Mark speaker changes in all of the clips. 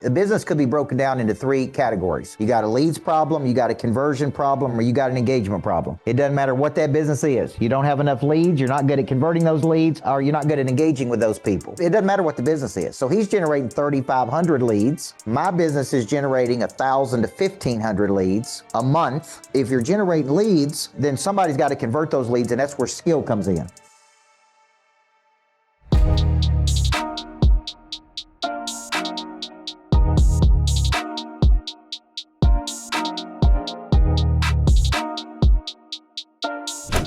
Speaker 1: The business could be broken down into three categories. You got a leads problem, you got a conversion problem, or you got an engagement problem. It doesn't matter what that business is. You don't have enough leads, you're not good at converting those leads, or you're not good at engaging with those people. It doesn't matter what the business is. So he's generating 3,500 leads. My business is generating 1,000 to 1,500 leads a month. If you're generating leads, then somebody's got to convert those leads, and that's where skill comes in.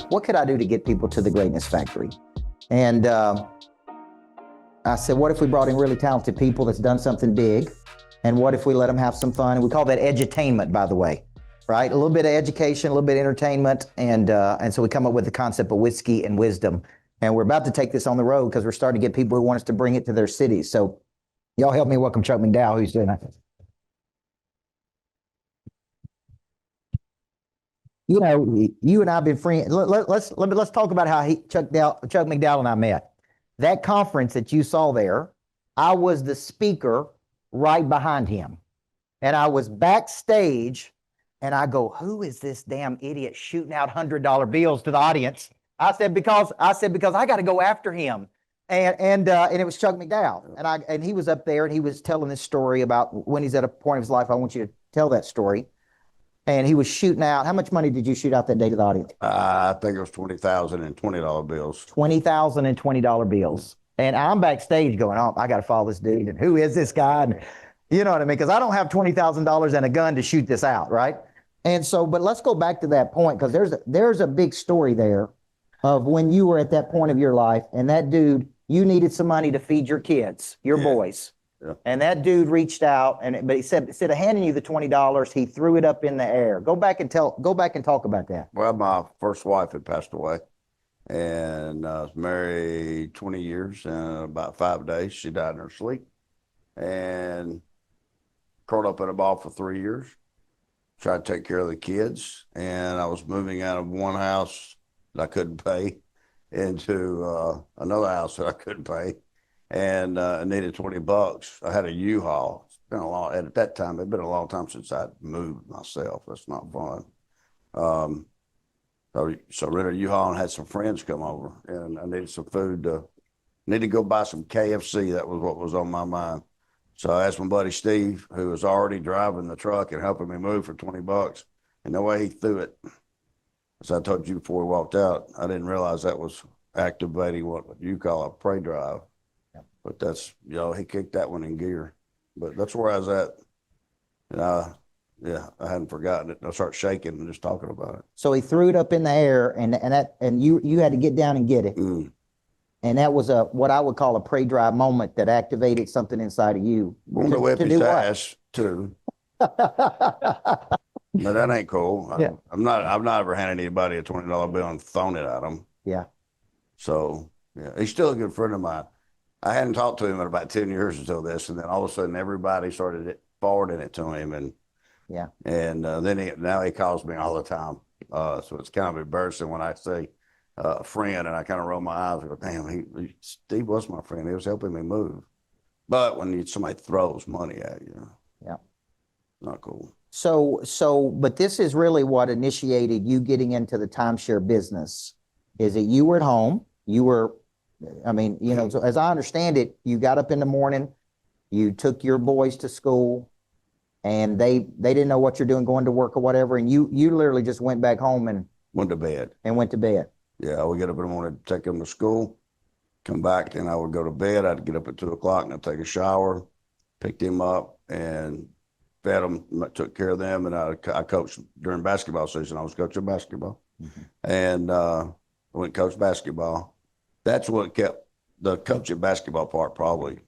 Speaker 1: What could I do to get people to the greatness factory? And I said, what if we brought in really talented people that's done something big? And what if we let them have some fun? And we call that edutainment, by the way, right? A little bit of education, a little bit of entertainment. And so we come up with the concept of whiskey and wisdom. And we're about to take this on the road because we're starting to get people who want us to bring it to their cities. So y'all help me welcome Chuck McDowell, who's doing that. You know, you and I have been friends. Let's talk about how Chuck McDowell and I met. That conference that you saw there, I was the speaker right behind him. And I was backstage and I go, who is this damn idiot shooting out $100 bills to the audience? I said, because I got to go after him. And it was Chuck McDowell. And he was up there and he was telling this story about when he's at a point of his life. I want you to tell that story. And he was shooting out. How much money did you shoot out that day to the audience?
Speaker 2: I think it was $20,000 and $20 bills.
Speaker 1: $20,000 and $20 bills. And I'm backstage going, oh, I got to follow this dude. And who is this guy? And you know what I mean? Because I don't have $20,000 and a gun to shoot this out, right? And so, but let's go back to that point, because there's a big story there of when you were at that point of your life, and that dude, you needed some money to feed your kids, your boys. Yeah. And that dude reached out, but he said, instead of handing you the $20, he threw it up in the air. Go back and talk about that.
Speaker 2: Well, my first wife had passed away, and I was married 20 years and about 5 days. She died in her sleep, and curled up in a ball for 3 years. Tried to take care of the kids, and I was moving out of one house that I couldn't pay into another house that I couldn't pay. And I needed $20. I had a U-Haul. It's been a long, at that time, it'd been a long time since I'd moved myself. That's not fun. So I rented a U-Haul and had some friends come over, and I needed some food need to go buy some KFC. That was what was on my mind. So I asked my buddy Steve, who was already driving the truck and helping me move, for $20. And the way he threw it, as I told you before we walked out, I didn't realize that was activating what you call a prey drive. But that's, he kicked that one in gear. But that's where I was at. And I hadn't forgotten it. I started shaking and just talking about it.
Speaker 1: So he threw it up in the air, and you had to get down and get it. Mm. And that was what I would call a prey drive moment that activated something inside of you.
Speaker 2: On the whip his ass too. But that ain't cool. Yeah. I've not ever handed anybody a $20 bill and thrown it at them.
Speaker 1: Yeah.
Speaker 2: So yeah, he's still a good friend of mine. I hadn't talked to him in about 10 years until this, and then all of a sudden everybody started forwarding it to him, and then now he calls me all the time. So it's kind of embarrassing when I say a friend, and I kind of roll my eyes and go, damn, Steve was my friend. He was helping me move. But when somebody throws money at you, not cool.
Speaker 1: But this is really what initiated you getting into the timeshare business. Is that you were at home, so as I understand it, you got up in the morning, you took your boys to school, and they didn't know what you're doing, going to work or whatever, and you literally just went back home and
Speaker 2: went to bed.
Speaker 1: Yeah,
Speaker 2: I would get up in the morning, take them to school, come back, and I would go to bed. I'd get up at 2 o'clock and I'd take a shower, pick them up, and fed them, took care of them, and I coached during basketball season. I was coaching basketball, and I went and coached basketball. That's what kept the coaching basketball part, probably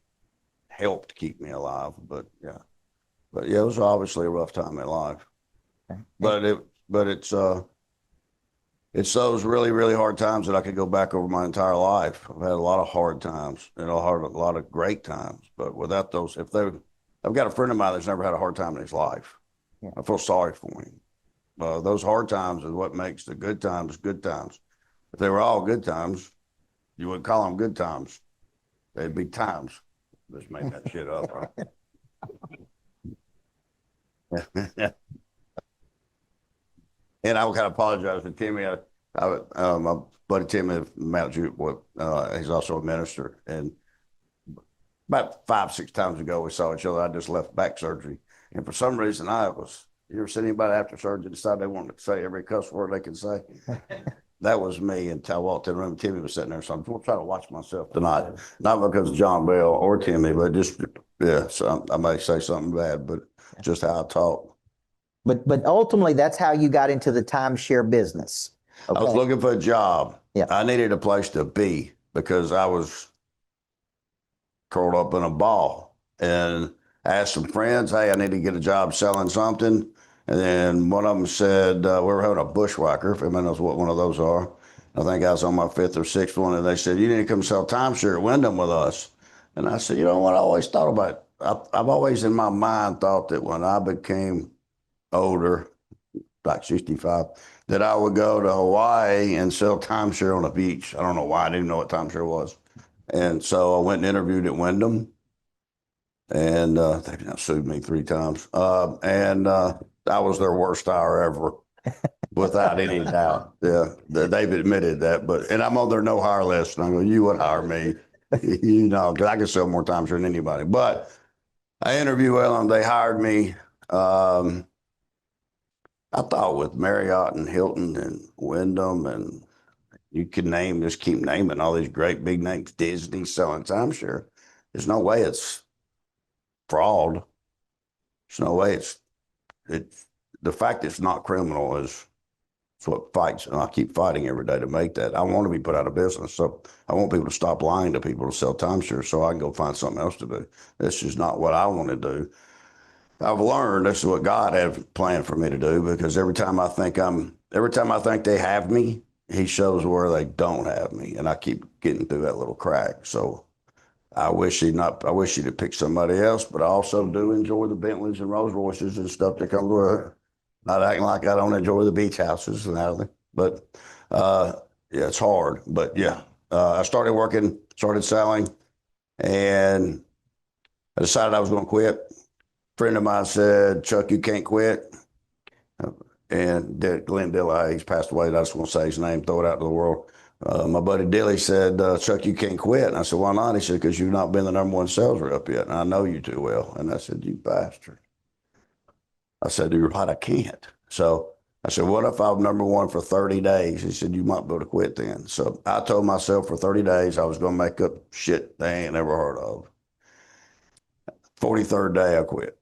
Speaker 2: helped keep me alive. But it was obviously a rough time in life. Okay. But it's those really, really hard times that I could go back over my entire life. I've had a lot of hard times and a lot of great times. But without those, I've got a friend of mine that's never had a hard time in his life. Yeah. I feel sorry for him. Those hard times is what makes the good times good times. If they were all good times, you wouldn't call them good times. They'd be times. Just made that shit up, right? And I would kind of apologize to Timmy. My buddy Timmy Mount Juke, he's also a minister. And about 5, 6 times ago, we saw each other. I just left back surgery. And for some reason, you ever seen anybody after surgery decide they wanted to say every cuss word they can say? That was me until I walked in the room. Timmy was sitting there. So I'm going to try to watch myself tonight. Not because of John Bell or Timmy, but just, yeah, so I may say something bad, but just how I talk.
Speaker 1: But ultimately, that's how you got into the timeshare business.
Speaker 2: Okay. I was looking for a job.
Speaker 1: Yeah.
Speaker 2: I needed a place to be because I was curled up in a ball. And I asked some friends, hey, I need to get a job selling something. And then one of them said, we were having a bushwhacker, if anybody knows what one of those are. I think I was on my 5th or 6th one. And they said, you need to come sell timeshare at Wyndham with us. And I said, you know what? I always thought about it. I've always in my mind thought that when I became older, like 65, that I would go to Hawaii and sell timeshare on a beach. I don't know why. I didn't know what timeshare was. And so I went and interviewed at Wyndham. And they've now sued me 3 times. I was their worst hire ever, without any doubt. Yeah, they've admitted that. And I'm on their no hire list. And I go, you would hire me, you know, because I can sell more timeshare than anybody. But I interviewed with them. They hired me. I thought with Marriott and Hilton and Wyndham, and you can just keep naming all these great big names, Disney selling timeshare. There's no way it's fraud. There's no way the fact it's not criminal is what fights, and I keep fighting every day to make that. I want to be put out of business, so I want people to stop lying to people to sell timeshare so I can go find something else to do. This is not what I want to do. I've learned this is what God had planned for me to do, because every time I think they have me, he shows where they don't have me, and I keep getting through that little crack. So I wish he'd have picked somebody else, but I also do enjoy the Bentleys and Rolls Royces and stuff that comes with it. Not acting like I don't enjoy the beach houses, Natalie, but yeah, it's hard. But yeah, I started selling, and I decided I was going to quit. Friend of mine said, Chuck, you can't quit. And Glenn Dilly, he's passed away. I just want to say his name, throw it out to the world. My buddy Dilly said, Chuck, you can't quit. And I said, why not? He said, because you've not been the #1 sales rep yet. And I know you too well. And I said, you bastard. I said, you're right, I can't. So I said, what if I'm #1 for 30 days? He said, you might be able to quit then. So I told myself for 30 days I was going to make up shit they ain't never heard of. 43rd day I quit.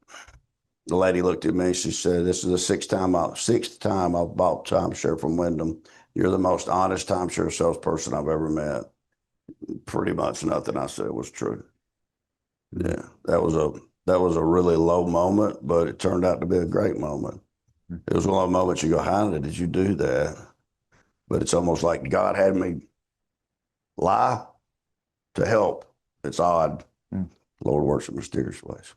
Speaker 2: The lady looked at me. She said, this is the sixth time I've bought timeshare from Wyndham. You're the most honest timeshare salesperson I've ever met. Pretty much nothing I said was true. Yeah, that was a really low moment, but it turned out to be a great moment. It was one of the moments you go, how did you do that? But it's almost like God had me lie to help. It's odd. The Lord works in mysterious ways.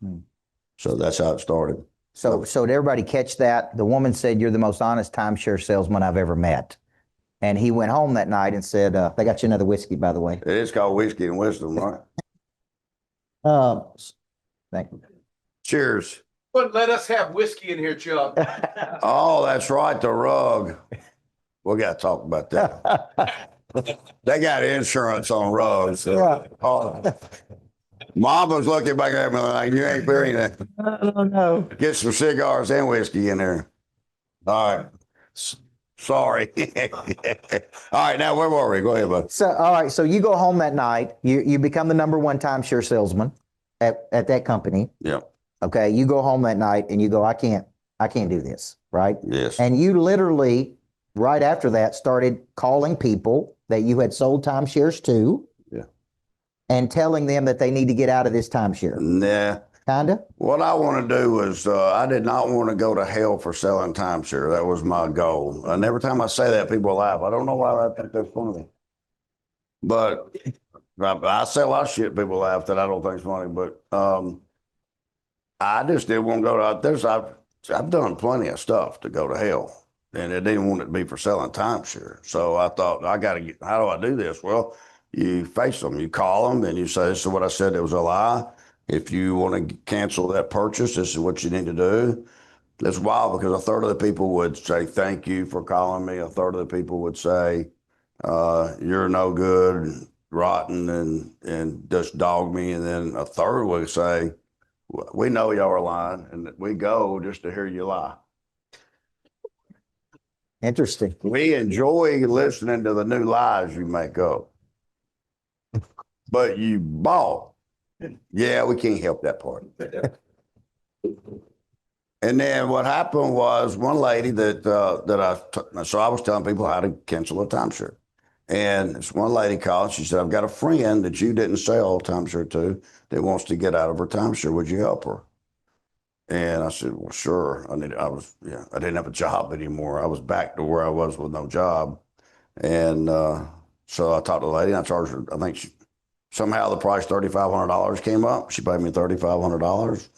Speaker 2: So that's how it started.
Speaker 1: So did everybody catch that? The woman said, you're the most honest timeshare salesman I've ever met. And he went home that night and said, they got you another whiskey, by the way.
Speaker 2: It is called Whiskey and Wisdom, right?
Speaker 1: Thank you.
Speaker 2: Cheers.
Speaker 3: But let us have whiskey in here, Chuck.
Speaker 2: Oh, that's right, the rug. We got to talk about that. They got insurance on rugs.
Speaker 1: Yeah.
Speaker 2: Oh. Mom was looking back at me like, you ain't feeling it.
Speaker 1: I don't know.
Speaker 2: Get some cigars and whiskey in there. All right. Sorry. All right, now where were we? Go ahead, bud.
Speaker 1: So, all right. So you go home that night. You become the #1 timeshare salesman at that company.
Speaker 2: Yeah.
Speaker 1: Okay. You go home that night and you go, I can't do this. Right.
Speaker 2: Yes.
Speaker 1: And you literally, right after that, started calling people that you had sold timeshares to.
Speaker 2: Yeah.
Speaker 1: And telling them that they need to get out of this timeshare.
Speaker 2: Nah.
Speaker 1: Kinda?
Speaker 2: What I want to do is, I did not want to go to hell for selling timeshare. That was my goal. And every time I say that, people laugh. I don't know why I think that's funny. But I say a lot of shit, people laugh that I don't think is funny. But I just didn't want to go to this. I've done plenty of stuff to go to hell. And I didn't want it to be for selling timeshare. So I thought, how do I do this? Well, you face them, you call them, and you say, this is what I said, it was a lie. If you want to cancel that purchase, this is what you need to do. It's wild because a third of the people would say, thank you for calling me. A third of the people would say, you're no good, rotten, and just dog me. And then a third would say, we know y'all are lying, and we go just to hear you lie.
Speaker 1: Interesting.
Speaker 2: We enjoy listening to the new lies you make up. But you bought. Yeah, we can't help that part. And then what happened was one lady so I was telling people how to cancel a timeshare. And this one lady called, she said, I've got a friend that you didn't sell a timeshare to that wants to get out of her timeshare. Would you help her? And I said, well, sure. I didn't have a job anymore. I was back to where I was with no job. And so I talked to the lady and I charged her, I think somehow the price $3,500 came up. She paid me $3,500.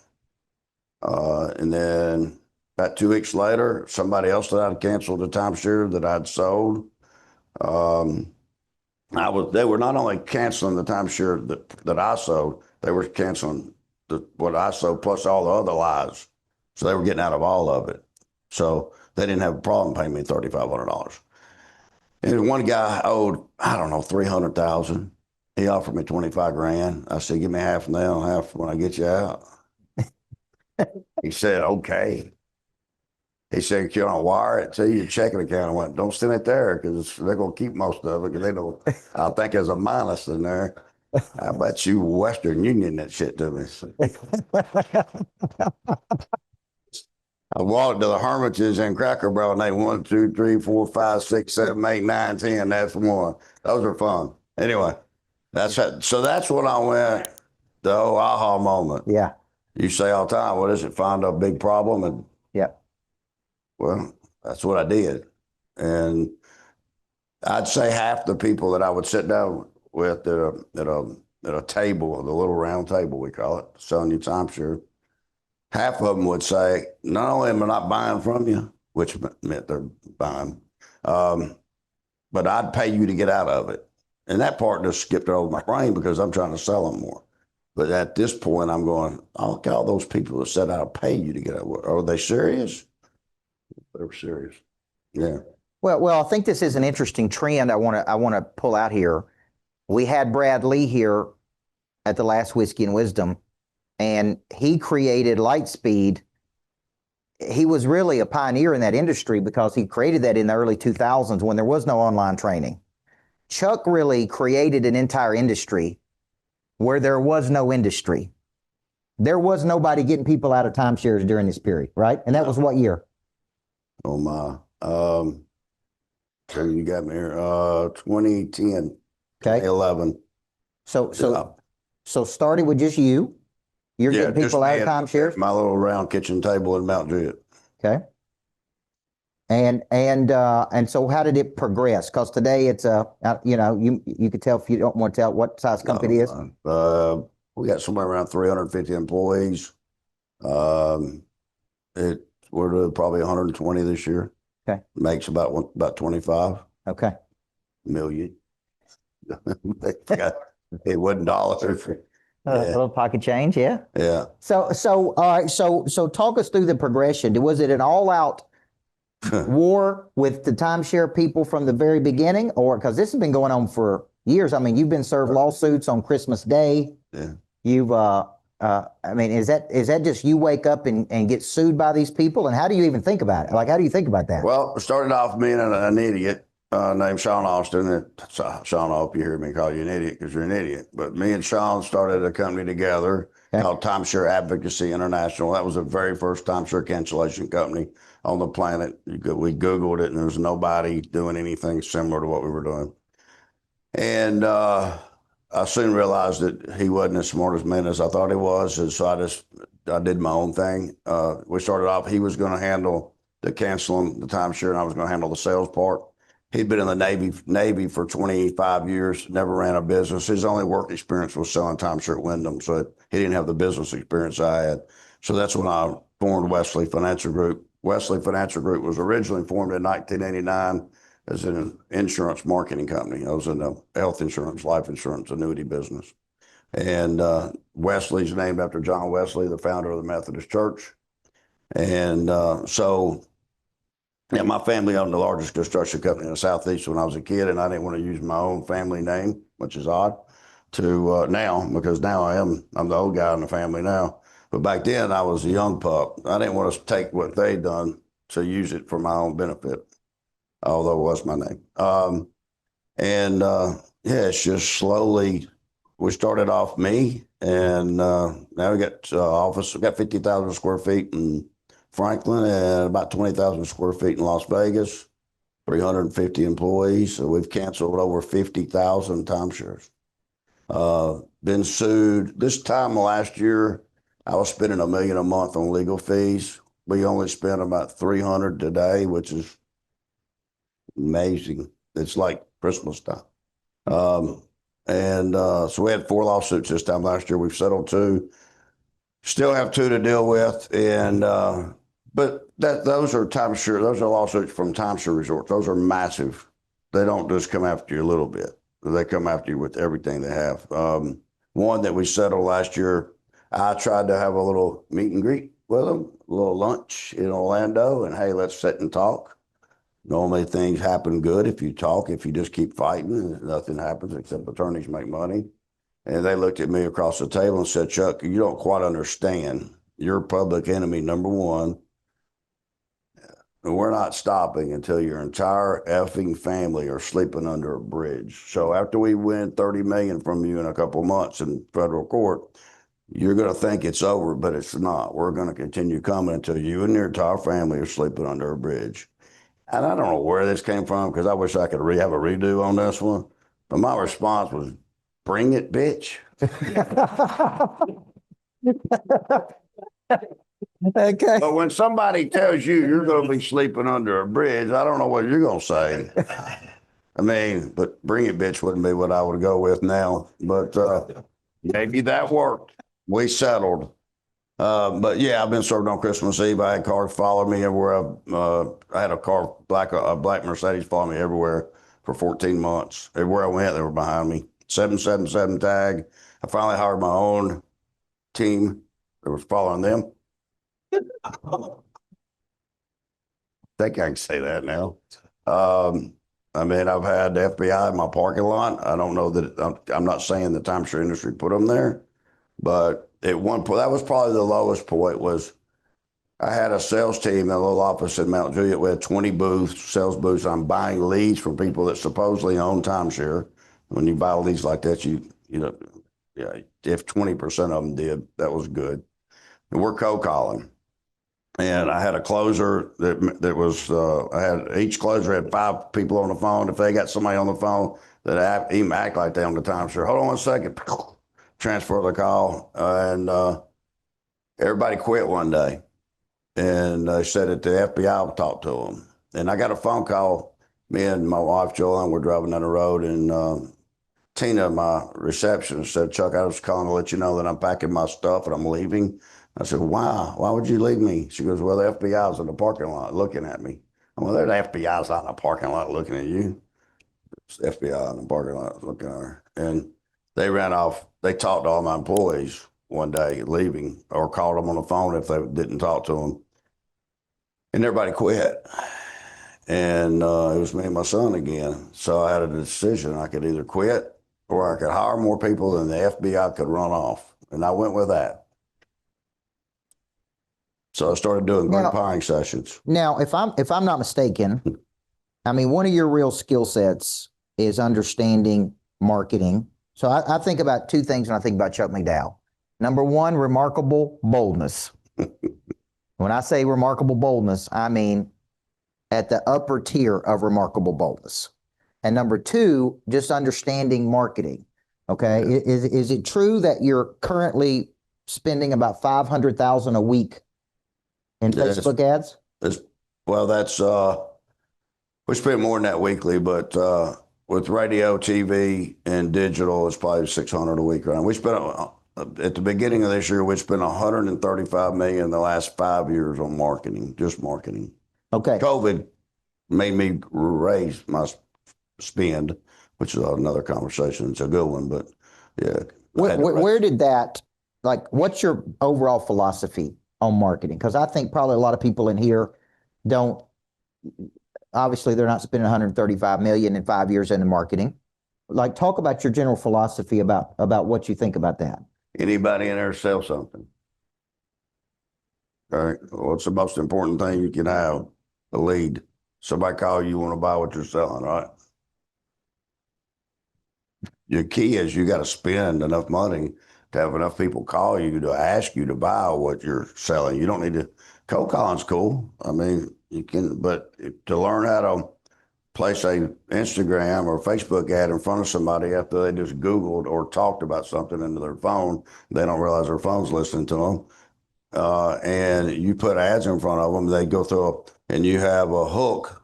Speaker 2: And then about 2 weeks later, somebody else that I'd canceled the timeshare that I'd sold. They were not only canceling the timeshare that I sold, they were canceling what I sold plus all the other lies. So they were getting out of all of it. So they didn't have a problem paying me $3,500. And one guy owed, I don't know, $300,000. He offered me 25 grand. I said, give me half now, half when I get you out. He said, okay. He said, can I wire it to your checking account? I went, don't send it there because they're going to keep most of it because they don't, I think there's a minus in there. I bet you Western Union that shit to me. I walked to the Hermitages in Cracker Barrel and they 1, 2, 3, 4, 5, 6, 7, 8, 9, 10. That's one. Those are fun. Anyway, so that's when I went, the whole aha moment.
Speaker 1: Yeah.
Speaker 2: You say all the time, what is it? Find a big problem. And
Speaker 1: Yeah.
Speaker 2: well, that's what I did. And I'd say half the people that I would sit down with at a table, the little round table we call it, selling you timeshare, half of them would say, not only am I not buying from you, which meant they're buying, but I'd pay you to get out of it. And that part just skipped over my brain because I'm trying to sell them more. But at this point, I'm going, I'll call those people that said I'll pay you to get out. Are they serious? They were serious. Yeah.
Speaker 1: Well, I think this is an interesting trend I want to pull out here. We had Brad Lee here at the last Whiskey and Wisdom, and he created Lightspeed. He was really a pioneer in that industry because he created that in the early 2000s when there was no online training. Chuck really created an entire industry where there was no industry. There was nobody getting people out of timeshares during this period, right? And that was what year?
Speaker 2: Oh my. So you got me here. 2010.
Speaker 1: Okay.
Speaker 2: 2011.
Speaker 1: So started with just you. You're getting people out of timeshares.
Speaker 2: My little round kitchen table in Mount Juliet.
Speaker 1: Okay. And so how did it progress? Because today it's you could tell if you don't want to tell what size company it is.
Speaker 2: We got somewhere around 350 employees. We're doing probably 120 this year.
Speaker 1: Okay.
Speaker 2: Makes about 25.
Speaker 1: Okay.
Speaker 2: Million. It wasn't dollars.
Speaker 1: A little pocket change, yeah.
Speaker 2: Yeah.
Speaker 1: So all right. So talk us through the progression. Was it an all-out war with the timeshare people from the very beginning, or because this has been going on for years? I mean, you've been served lawsuits on Christmas Day.
Speaker 2: Yeah.
Speaker 1: You've I mean, is that just you wake up and get sued by these people? And how do you even think about it? Like, how do you think about that?
Speaker 2: Well, it started off being an idiot named Sean Austin. Sean, I hope you hear me call you an idiot because you're an idiot. But me and Sean started a company together called Timeshare Advocacy International. That was the very first timeshare cancellation company on the planet. We Googled it, and there was nobody doing anything similar to what we were doing. And I soon realized that he wasn't as smart as man as I thought he was, and so I did my own thing. We started off, he was going to handle the canceling the timeshare, and I was going to handle the sales part. He'd been in the Navy for 25 years, never ran a business. His only work experience was selling timeshare at Wyndham, so he didn't have the business experience I had. So that's when I formed Wesley Financial Group. Wesley Financial Group was originally formed in 1989 as an insurance marketing company. I was in the health insurance, life insurance, annuity business. And Wesley's named after John Wesley, the founder of the Methodist Church. And so, yeah, my family owned the largest construction company in the Southeast when I was a kid, and I didn't want to use my own family name, which is odd to now, because now I'm the old guy in the family now. But back then I was a young pup. I didn't want to take what they'd done to use it for my own benefit, although it was my name. Yeah, it's just slowly, we started off me, and now we got office, we got 50,000 square feet in Franklin and about 20,000 square feet in Las Vegas, 350 employees. So we've canceled over 50,000 timeshares. Been sued. This time last year, I was spending $1 million a month on legal fees. We only spent about 300 today, which is amazing. It's like Christmas time. So we had 4 lawsuits this time last year. We've settled 2. Still have 2 to deal with, and but those are timeshare. Those are lawsuits from timeshare resorts. Those are massive. They don't just come after you a little bit. They come after you with everything they have. One that we settled last year, I tried to have a little meet and greet with them, a little lunch in Orlando, and hey, let's sit and talk. Normally things happen good if you talk. If you just keep fighting, nothing happens except attorneys make money. And they looked at me across the table and said, Chuck, you don't quite understand. You're public enemy number 1. And we're not stopping until your entire effing family are sleeping under a bridge. So after we win $30 million from you in a couple of months in federal court, you're going to think it's over, but it's not. We're going to continue coming until you and your entire family are sleeping under a bridge. And I don't know where this came from, because I wish I could have a redo on this one. But my response was, bring it, bitch.
Speaker 1: Okay.
Speaker 2: But when somebody tells you you're going to be sleeping under a bridge, I don't know what you're going to say. I mean, but bring it, bitch wouldn't be what I would go with now. But maybe that worked. We settled. But yeah, I've been served on Christmas Eve. I had cars follow me everywhere. I had a black Mercedes follow me everywhere for 14 months. Everywhere I went, they were behind me. 777 tag. I finally hired my own team that was following them. I think I can say that now. I mean, I've had the FBI in my parking lot. I don't know that I'm not saying the timeshare industry put them there, but at one point, that was probably the lowest point. Was I had a sales team in a little office in Mount Juliet. We had 20 booths, sales booths. I'm buying leads from people that supposedly own timeshare. When you buy leads like that, you know, yeah, if 20% of them did, that was good. And we're cold calling. And I had a closer that was, each closer had 5 people on the phone. If they got somebody on the phone that even act like they on the timeshare, hold on one second, transfer the call. And everybody quit one day. And they said that the FBI would talk to them. And I got a phone call. Me and my wife, Joanne, were driving down the road, and Tina, my receptionist, said, Chuck, I was calling to let you know that I'm packing my stuff and I'm leaving. I said, wow, why would you leave me? She goes, well, the FBI's in the parking lot looking at me. I'm well, the FBI's not in the parking lot looking at you. It's the FBI in the parking lot looking at her. And they ran off. They talked to all my employees one day leaving, or called them on the phone if they didn't talk to them. And everybody quit. And it was me and my son again. So I had a decision. I could either quit or I could hire more people than the FBI could run off. And I went with that. So I started doing group hiring sessions.
Speaker 1: Now, if I'm not mistaken, I mean, one of your real skill sets is understanding marketing. So I think about 2 things when I think about Chuck McDowell. Number 1, remarkable boldness. When I say remarkable boldness, I mean at the upper tier of remarkable boldness. And number 2, just understanding marketing. Okay. Is it true that you're currently spending about $500,000 a week in Facebook ads?
Speaker 2: Well, that's, we spend more than that weekly, but with radio, TV, and digital, it's probably $600 a week. Right? We spent, at the beginning of this year, we spent $135 million in the last 5 years on marketing, just marketing.
Speaker 1: Okay.
Speaker 2: COVID made me raise my spend, which is another conversation. It's a good one, but yeah,
Speaker 1: Where did that, like, what's your overall philosophy on marketing? Because I think probably a lot of people in here don't, obviously they're not spending 135 million in 5 years into marketing. Like, talk about your general philosophy about what you think about that.
Speaker 2: Anybody in there sell something? All right. What's the most important thing you can have? A lead. Somebody call you, want to buy what you're selling, right? Your key is you got to spend enough money to have enough people call you to ask you to buy what you're selling. You don't need to, cold calling's cool. I mean, you can, but to learn how to place a Instagram or Facebook ad in front of somebody after they just Googled or talked about something into their phone, they don't realize their phone's listening to them. And you put ads in front of them, they go through, and you have a hook.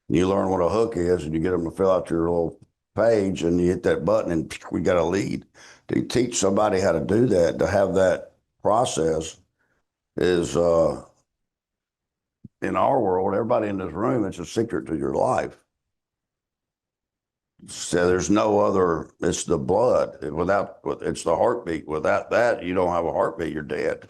Speaker 2: You learn what a hook is, and you get them to fill out your little page, and you hit that button, and we got a lead. To teach somebody how to do that, to have that process is, in our world, everybody in this room, it's a secret to your life. So there's no other, it's the blood. It's the heartbeat. Without that, you don't have a heartbeat, you're dead.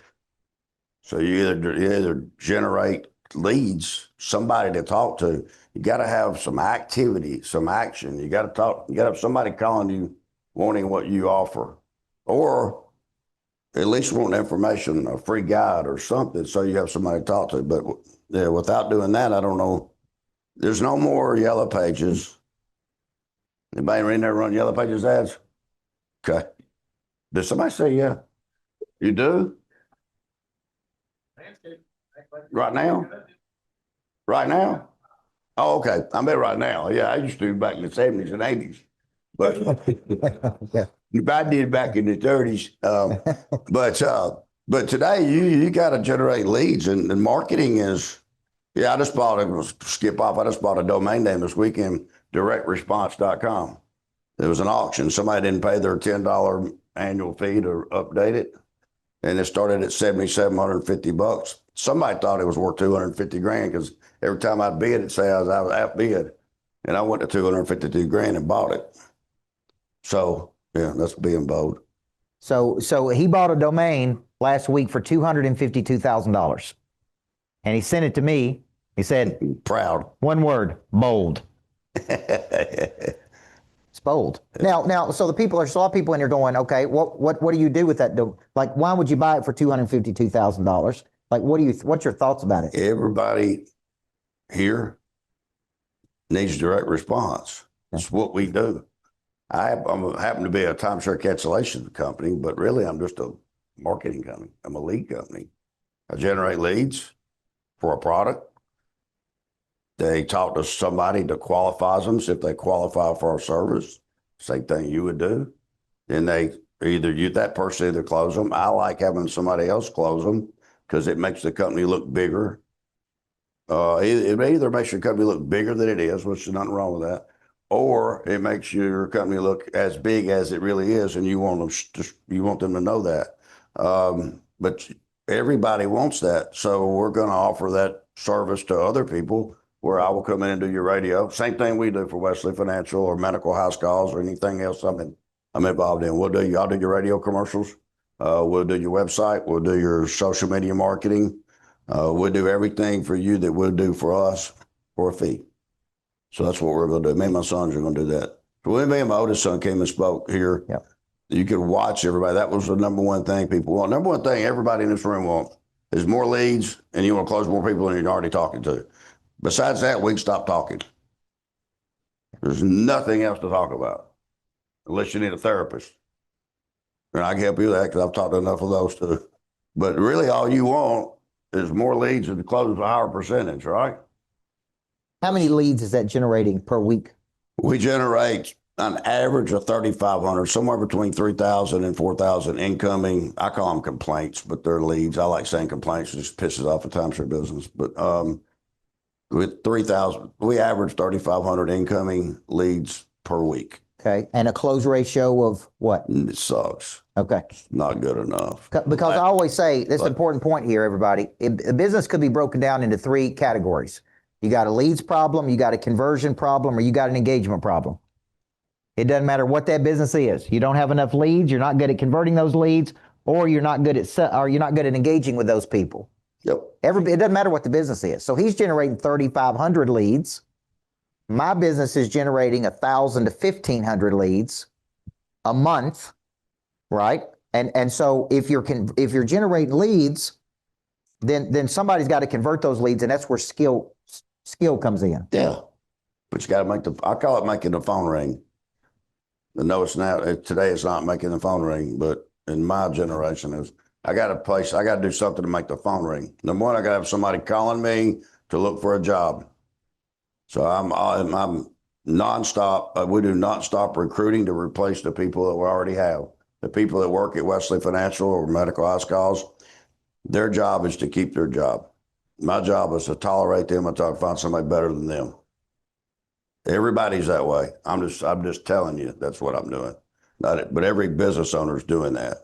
Speaker 2: So you either generate leads, somebody to talk to. You got to have some activity, some action. You got to talk. You got to have somebody calling you, wanting what you offer, or at least want information, a free guide or something, so you have somebody to talk to. But yeah, without doing that, I don't know. There's no more Yellow Pages. Anybody in there run Yellow Pages ads? Okay. Did somebody say yeah? You do? Right now? Right now? Oh, okay. I mean, right now. Yeah, I used to back in the 70s and 80s. But I did back in the 30s. But today you got to generate leads, and marketing is, yeah, I just bought a domain name this weekend, directresponse.com. There was an auction. Somebody didn't pay their $10 annual fee to update it, and it started at $7,750. Somebody thought it was worth 250 grand because every time I bid, it said I was outbid, and I went to 252 grand and bought it. So yeah, that's being bold.
Speaker 1: So he bought a domain last week for $252,000, and he sent it to me. He said,
Speaker 2: "Proud."
Speaker 1: One word: bold. It's bold. Now, so there's a lot of people in here going, okay, what do you do with that? Like, why would you buy it for $252,000? Like, what's your thoughts about it?
Speaker 2: Everybody here needs direct response. That's what we do. I happen to be a timeshare cancellation company, but really I'm just a marketing company. I'm a lead company. I generate leads for a product. They talk to somebody that qualifies them. So if they qualify for our service, same thing you would do. Then that person either close them. I like having somebody else close them because it makes the company look bigger. It either makes your company look bigger than it is, which is nothing wrong with that, or it makes your company look as big as it really is, and you want them to know that. But everybody wants that, so we're going to offer that service to other people, where I will come in and do your radio. Same thing we do for Wesley Financial or medical house calls or anything else I'm involved in. I'll do your radio commercials. We'll do your website. We'll do your social media marketing. We'll do everything for you that we'll do for us for a fee. So that's what we're going to do. Me and my sons are going to do that. So when me and my oldest son came and spoke here,
Speaker 1: yep,
Speaker 2: you could watch everybody. That was the number one thing people want. Number one thing everybody in this room wants is more leads, and you want to close more people than you're already talking to. Besides that, we can stop talking. There's nothing else to talk about unless you need a therapist. And I can help you with that because I've talked to enough of those too. But really all you want is more leads and to close a higher percentage, right?
Speaker 1: How many leads is that generating per week?
Speaker 2: We generate an average of 3,500, somewhere between 3,000 and 4,000 incoming. I call them complaints, but they're leads. I like saying complaints. It just pisses off the timeshare business. But with 3,000, we average 3,500 incoming leads per week.
Speaker 1: Okay. And a close ratio of what?
Speaker 2: It sucks.
Speaker 1: Okay.
Speaker 2: Not good enough.
Speaker 1: Because I always say, this is an important point here, everybody. A business could be broken down into 3 categories. You got a leads problem, you got a conversion problem, or you got an engagement problem. It doesn't matter what that business is. You don't have enough leads. You're not good at converting those leads, or you're not good at engaging with those people.
Speaker 2: Yep.
Speaker 1: It doesn't matter what the business is. So he's generating 3,500 leads. My business is generating 1,000 to 1,500 leads a month, right? And so if you're generating leads, then somebody's got to convert those leads, and that's where skill comes in.
Speaker 2: Yeah. But you got to I call it making the phone ring. I know today it's not making the phone ring, but in my generation I got to do something to make the phone ring. Number one, I got to have somebody calling me to look for a job. So I'm nonstop. We do nonstop recruiting to replace the people that we already have. The people that work at Wesley Financial or Medical House Calls, their job is to keep their job. My job is to tolerate them until I find somebody better than them. Everybody's that way. I'm just telling you that's what I'm doing. But every business owner is doing that.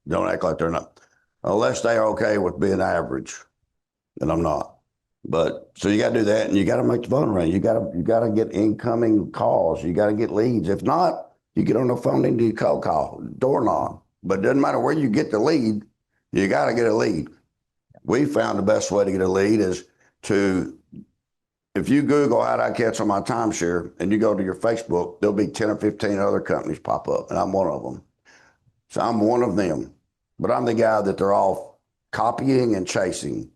Speaker 2: Don't act like they're not, unless they're okay with being average, and I'm not. But so you got to do that, and you got to make the phone ring. You got to get incoming calls. You got to get leads. If not, you get on the phone and do cold call, door knock. But it doesn't matter where you get the lead. You got to get a lead. We found the best way to get a lead is if you Google how to cancel my timeshare and you go to your Facebook, there'll be 10 or 15 other companies pop up, and I'm one of them. So I'm one of them. But I'm the guy that they're all copying and chasing.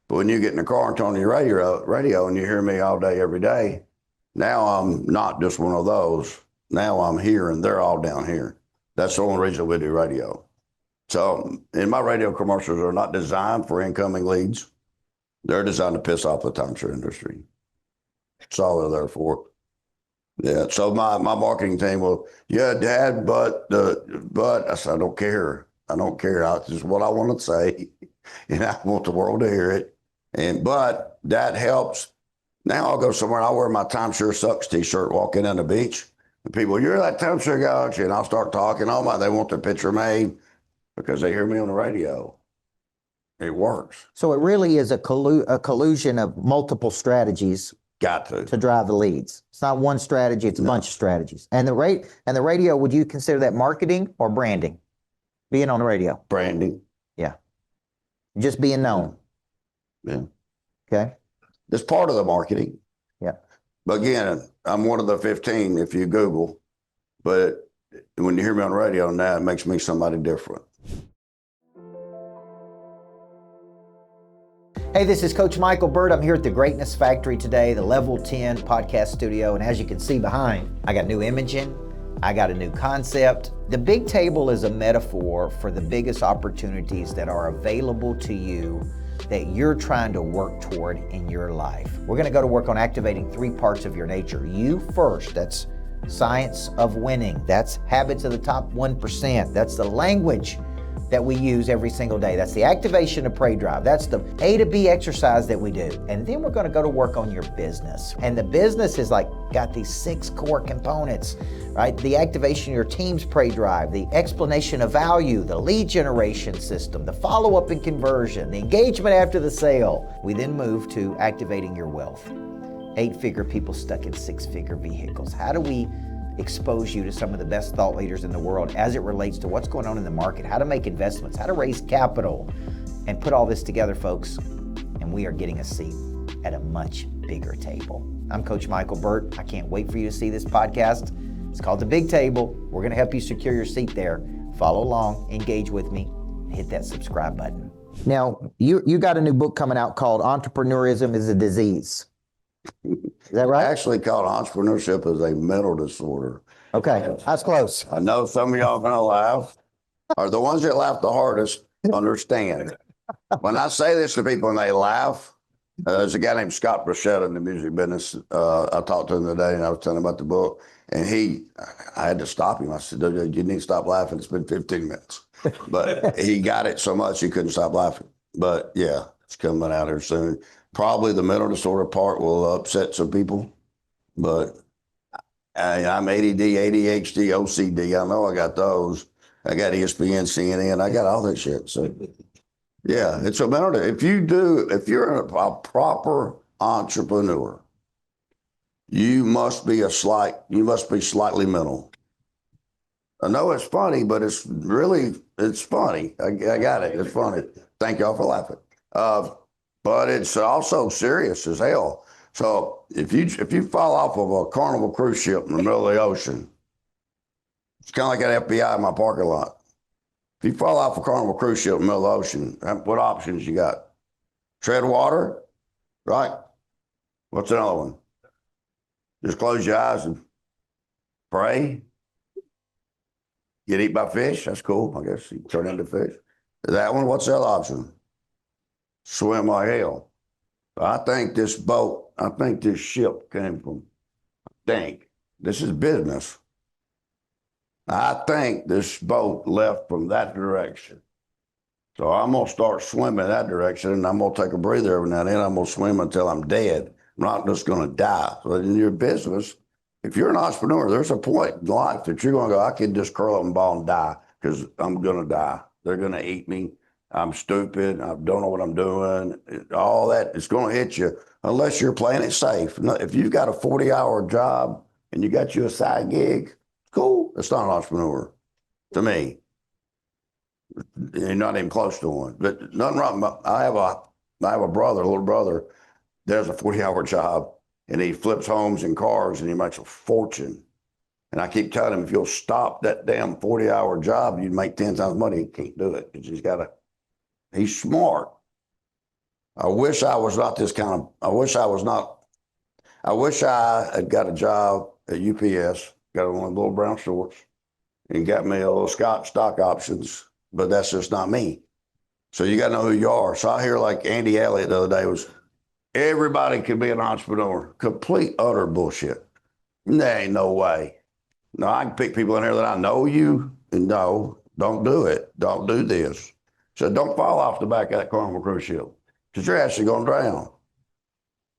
Speaker 2: But when you get in the car and turn on your radio and you hear me all day, every day, now I'm not just one of those. Now I'm here and they're all down here. That's the only reason we do radio. So, and my radio commercials are not designed for incoming leads. They're designed to piss off the timeshare industry. That's all they're there for. Yeah. So my marketing team will, yeah, Dad, but I said, I don't care. It's just what I want to say. And I want the world to hear it. But that helps. Now I'll go somewhere and I'll wear my timeshare sucks t-shirt walking on the beach. And people, you're that timeshare guy, aren't you? And I'll start talking. Oh my, they want their picture made because they hear me on the radio. It works.
Speaker 1: So it really is a collusion of multiple strategies.
Speaker 2: Got to
Speaker 1: drive the leads. It's not one strategy, it's a bunch of strategies. And the radio, would you consider that marketing or branding? Being on the radio?
Speaker 2: Branding.
Speaker 1: Yeah. Just being known.
Speaker 2: Yeah.
Speaker 1: Okay.
Speaker 2: That's part of the marketing.
Speaker 1: Yeah.
Speaker 2: But again, I'm one of the 15 if you Google, but when you hear me on the radio now, it makes me somebody different.
Speaker 1: Hey, this is Coach Michael Burt. I'm here at the Greatness Factory today, the Level 10 podcast studio. And as you can see behind, I got new imaging. I got a new concept. The big table is a metaphor for the biggest opportunities that are available to you that you're trying to work toward in your life. We're going to go to work on activating 3 parts of your nature. You first, that's science of winning. That's habits of the top 1%. That's the language that we use every single day. That's the activation of prey drive. That's the A to B exercise that we do. And then we're going to go to work on your business. And the business is got these 6 core components, right? The activation of your team's prey drive, the explanation of value, the lead generation system, the follow-up and conversion, the engagement after the sale. We then move to activating your wealth. 8-figure people stuck in 6-figure vehicles. How do we expose you to some of the best thought leaders in the world as it relates to what's going on in the market, how to make investments, how to raise capital, and put all this together, folks, and we are getting a seat at a much bigger table. I'm Coach Michael Burt. I can't wait for you to see this podcast. It's called The Big Table. We're going to help you secure your seat there. Follow along, engage with me, hit that subscribe button. Now, you got a new book coming out called Entrepreneurism is a Disease. Is that right?
Speaker 2: Actually called entrepreneurship as a mental disorder.
Speaker 1: Okay, that's close.
Speaker 2: I know some of y'all gonna laugh, or the ones that laugh the hardest understand. When I say this to people and they laugh, there's a guy named Scott Bruchetta in the music business. I talked to him today and I was telling him about the book, and I had to stop him. I said, "Dude, you need to stop laughing. It's been 15 minutes." But he got it so much he couldn't stop laughing. But yeah, it's coming out here soon. Probably the mental disorder part will upset some people, but I'm ADD, ADHD, OCD. I know I got those. I got ESPN, CNN. I got all that shit. So yeah, it's a mental. If you're a proper entrepreneur, you must be slightly mental. I know it's funny, but it's funny. I got it. It's funny. Thank y'all for laughing. But it's also serious as hell. So if you fall off of a Carnival cruise ship in the middle of the ocean, it's kind of like an FBI in my parking lot. If you fall off a Carnival cruise ship in the middle of the ocean, what options you got? Tread water, right? What's another one? Just close your eyes and pray. Get eaten by fish. That's cool. I guess you turn into fish. That one. What's the other option? Swim like hell. I think this ship came from, this is business. I think this boat left from that direction. So I'm going to start swimming that direction, and I'm going to take a breather every now and then. I'm going to swim until I'm dead. I'm not just going to die. So in your business, if you're an entrepreneur, there's a point in life that you're going to go, I can just curl up and ball and die because I'm going to die. They're going to eat me. I'm stupid. I don't know what I'm doing. All that, it's going to hit you unless you're playing it safe. If you've got a 40-hour job and you got you a side gig, cool. It's not an entrepreneur to me. You're not even close to one. But nothing wrong. I have a brother, a little brother, does a 40-hour job, and he flips homes and cars, and he makes a fortune. And I keep telling him, if you'll stop that damn 40-hour job, you'd make 10 times money. He can't do it because he's smart. I wish I was not this kind of, I wish I had got a job at UPS, got one of the little brown shorts, and got me a little stock options, but that's just not me. So you got to know who you are. So I hear like Andy Elliott the other day was, everybody can be an entrepreneur. Complete, utter bullshit. There ain't no way. No, I can pick people in here that I know you, and no, don't do it. Don't do this. So don't fall off the back of that Carnival cruise ship because you're actually going to drown.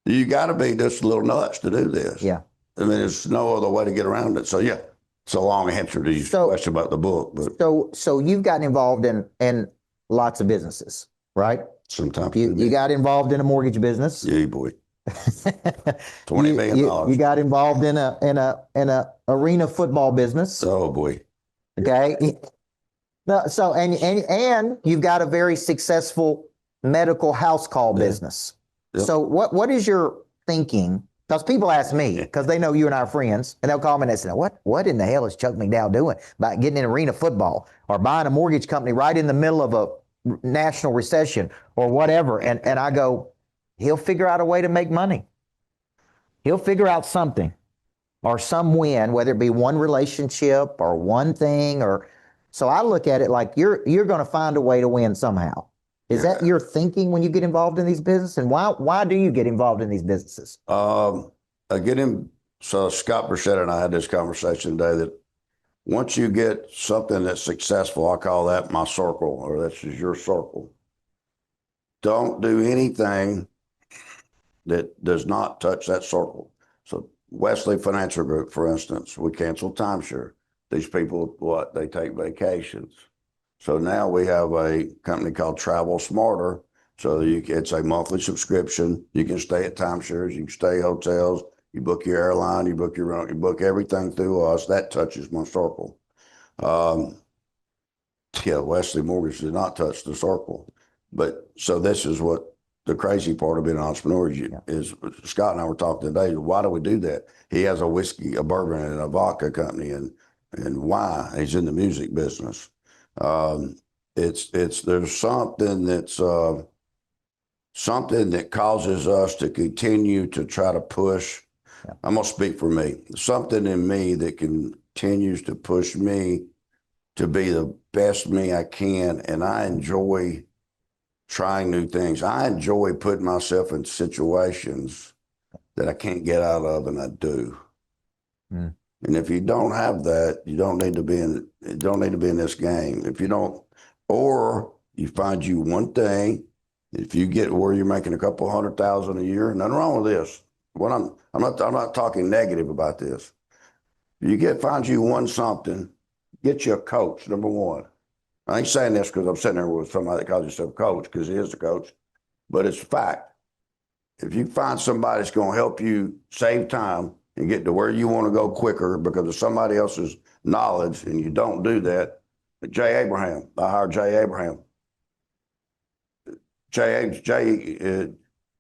Speaker 2: You got to be just a little nuts to do this.
Speaker 1: Yeah.
Speaker 2: I mean, there's no other way to get around it. So yeah, it's a long answer to your question about the book. But
Speaker 1: so you've gotten involved in lots of businesses, right?
Speaker 2: Sometimes
Speaker 1: you got involved in a mortgage business.
Speaker 2: Yeah, boy. $20 million.
Speaker 1: You got involved in a arena football business.
Speaker 2: Oh boy.
Speaker 1: Okay. No, so and you've got a very successful medical house call business.
Speaker 2: Yep.
Speaker 1: So what is your thinking? Because people ask me, because they know you and I are friends, and they'll call me and they say, what in the hell is Chuck McDowell doing by getting in arena football or buying a mortgage company right in the middle of a national recession or whatever? And I go, he'll figure out a way to make money. He'll figure out something or some win, whether it be one relationship or one thing or. So I look at it like you're going to find a way to win somehow. Is that your thinking when you get involved in these businesses? And why do you get involved in these businesses?
Speaker 2: So Scott Burchett and I had this conversation today that once you get something that's successful, I call that my circle, or that's just your circle. Don't do anything that does not touch that circle. So Wesley Financial Group, for instance, we canceled timeshare. These people, they take vacations. So now we have a company called Travel Smarter. So it's a monthly subscription. You can stay at timeshares, you can stay at hotels, you book your airline, you book your rent, you book everything through us. That touches my circle. Wesley Mortgage did not touch the circle. But so this is what the crazy part of being an entrepreneur is. Scott and I were talking today. Why do we do that? He has a whiskey, a bourbon, and a vodka company, and why? He's in the music business. There's something that causes us to continue to try to push. Yeah. I'm gonna speak for me. Something in me that continues to push me to be the best me I can, and I enjoy trying new things. I enjoy putting myself in situations that I can't get out of, and I do. Mm. And if you don't have that, you don't need to be in this game. If you don't, or you find you one thing, if you get where you're making a couple $100,000 a year, nothing wrong with this. I'm not talking negative about this. Find you one something, get you a coach, number one. I ain't saying this because I'm sitting there with somebody that calls himself a coach, because he is a coach, but it's a fact. If you find somebody that's going to help you save time and get to where you want to go quicker because of somebody else's knowledge and you don't do that. Jay Abraham, I hired Jay Abraham.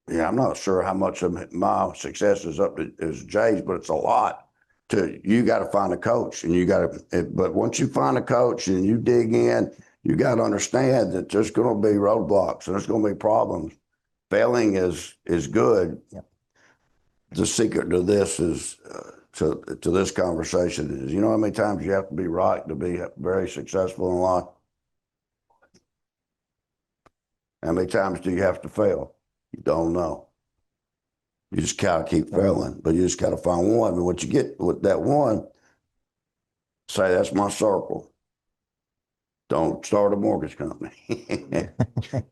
Speaker 2: Yeah, I'm not sure how much of my success is up to is Jay's, but it's a lot. You got to find a coach, and you got to. But once you find a coach and you dig in, you got to understand that there's going to be roadblocks and there's going to be problems. Failing is good.
Speaker 1: Yep.
Speaker 2: The secret to this is to this conversation is, you know how many times you have to be right to be very successful in life? How many times do you have to fail? You don't know. You just gotta keep failing, but you just gotta find one. And what you get with that one, say that's my circle. Don't start a mortgage company.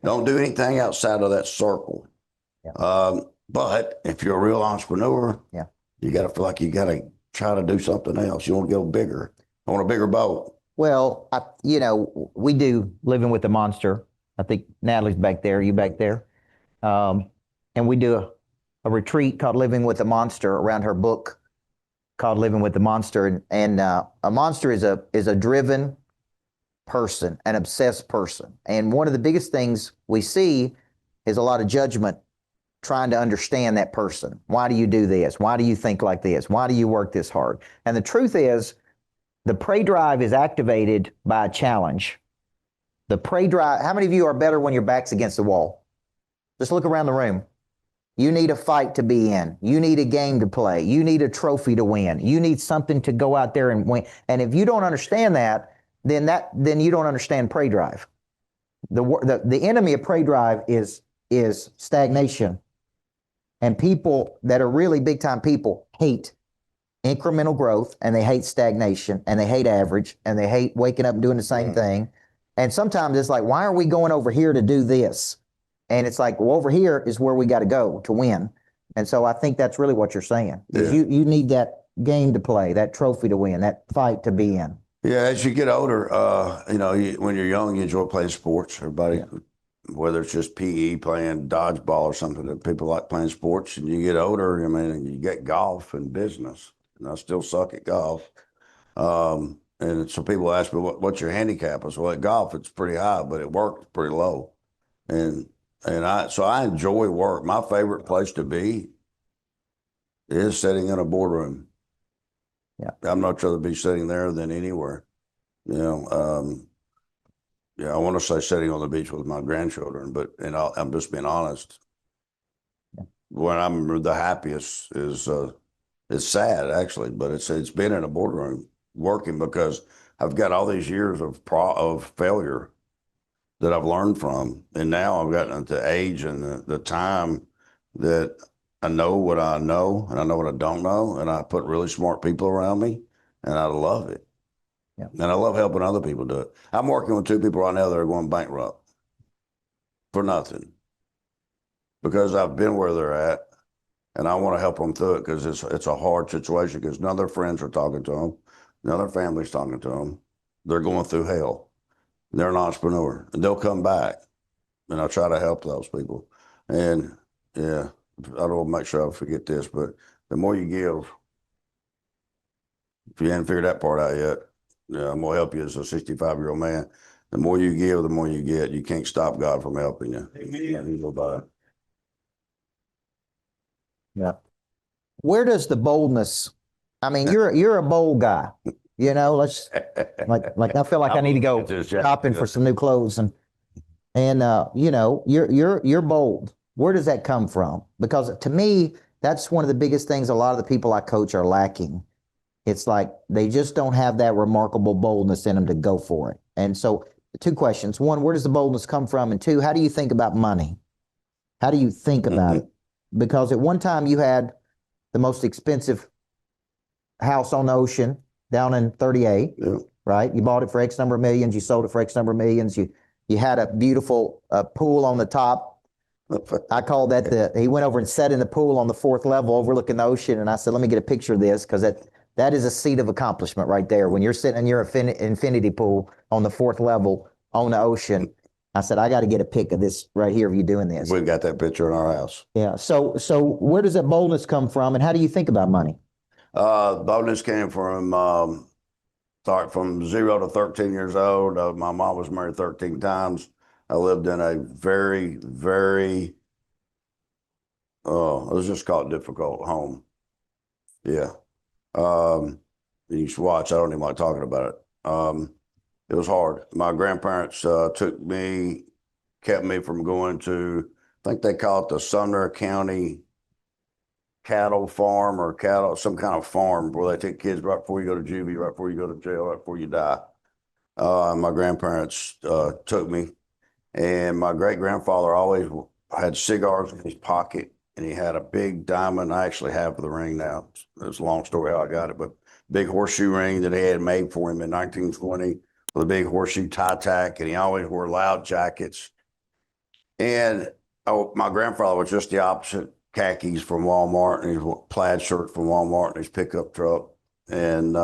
Speaker 2: Don't do anything outside of that circle.
Speaker 1: Yeah.
Speaker 2: But if you're a real entrepreneur,
Speaker 1: yeah,
Speaker 2: you gotta feel like you gotta try to do something else. You want to go bigger. I want a bigger boat.
Speaker 1: Well, we do Living with the Monster. I think Natalie's back there. You back there? And we do a retreat called Living with the Monster around her book called Living with the Monster. And a monster is a driven person, an obsessed person. And one of the biggest things we see is a lot of judgment trying to understand that person. Why do you do this? Why do you think like this? Why do you work this hard? And the truth is, the prey drive is activated by a challenge. The prey drive, how many of you are better when your back's against the wall? Just look around the room. You need a fight to be in. You need a game to play. You need a trophy to win. You need something to go out there and win. And if you don't understand that, then you don't understand prey drive. The enemy of prey drive is stagnation. And people that are really big time people hate incremental growth, and they hate stagnation, and they hate average, and they hate waking up and doing the same thing. And sometimes it's like, why are we going over here to do this? And it's like, well, over here is where we got to go to win. And so I think that's really what you're saying.
Speaker 2: Yeah.
Speaker 1: You need that game to play, that trophy to win, that fight to be in.
Speaker 2: Yeah, as you get older, when you're young, you enjoy playing sports. Everybody, whether it's just PE, playing dodgeball or something, that people like playing sports. And you get older, I mean, you get golf and business. And I still suck at golf. And so people ask me, what's your handicap? I said, well, at golf, it's pretty high, but at work, it's pretty low. So I enjoy work. My favorite place to be is sitting in a boardroom.
Speaker 1: Yeah.
Speaker 2: I'd much rather be sitting there than anywhere. I want to say sitting on the beach with my grandchildren, but I'm just being honest.
Speaker 1: Yeah.
Speaker 2: When I'm the happiest is it's sad actually, but it's been in a boardroom working because I've got all these years of failure that I've learned from, and now I've gotten to the age and the time that I know what I know and I know what I don't know, and I put really smart people around me, and I love it.
Speaker 1: Yeah.
Speaker 2: And I love helping other people do it. I'm working with two people right now that are going bankrupt for nothing because I've been where they're at, and I want to help them through it because it's a hard situation because none of their friends are talking to them, none of their family's talking to them. They're going through hell. They're an entrepreneur, and they'll come back, and I try to help those people. And yeah, I don't want to make sure I forget this, but the more you give, if you haven't figured that part out yet, I'm going to help you as a 65-year-old man. The more you give, the more you get. You can't stop God from helping you.
Speaker 1: Amen. Yeah. Where does the boldness, I mean, you're a bold guy, let's like I feel like I need to go shopping for some new clothes and you're bold. Where does that come from? Because to me, that's one of the biggest things a lot of the people I coach are lacking. It's like they just don't have that remarkable boldness in them to go for it. And so 2 questions. 1, where does the boldness come from? And 2, how do you think about money? How do you think about it? Because at one time you had the most expensive house on the ocean down in 38, right? You bought it for X number of millions. You sold it for X number of millions. You had a beautiful pool on the top. I called that he went over and sat in the pool on the 4th level overlooking the ocean. And I said, let me get a picture of this because that is a seat of accomplishment right there. When you're sitting in your infinity pool on the 4th level on the ocean, I said, I got to get a pic of this right here of you doing this.
Speaker 2: We've got that picture in our house.
Speaker 1: Yeah. So where does that boldness come from, and how do you think about money?
Speaker 2: Boldness came from start from 0 to 13 years old. My mom was married 13 times. I lived in a very, very, let's just call it difficult home. Yeah. You should watch. I don't even like talking about it. It was hard. My grandparents kept me from going to, I think they call it the Sumner County cattle farm or cattle, some kind of farm where they take kids right before you go to juvie, right before you go to jail, right before you die. My grandparents took me, and my great grandfather always had cigars in his pocket, and he had a big diamond. I actually have the ring now. It's a long story how I got it, but big horseshoe ring that he had made for him in 1920 with a big horseshoe tie tack, and he always wore loud jackets. And my grandfather was just the opposite. Khakis from Walmart and his plaid shirt from Walmart and his pickup truck, and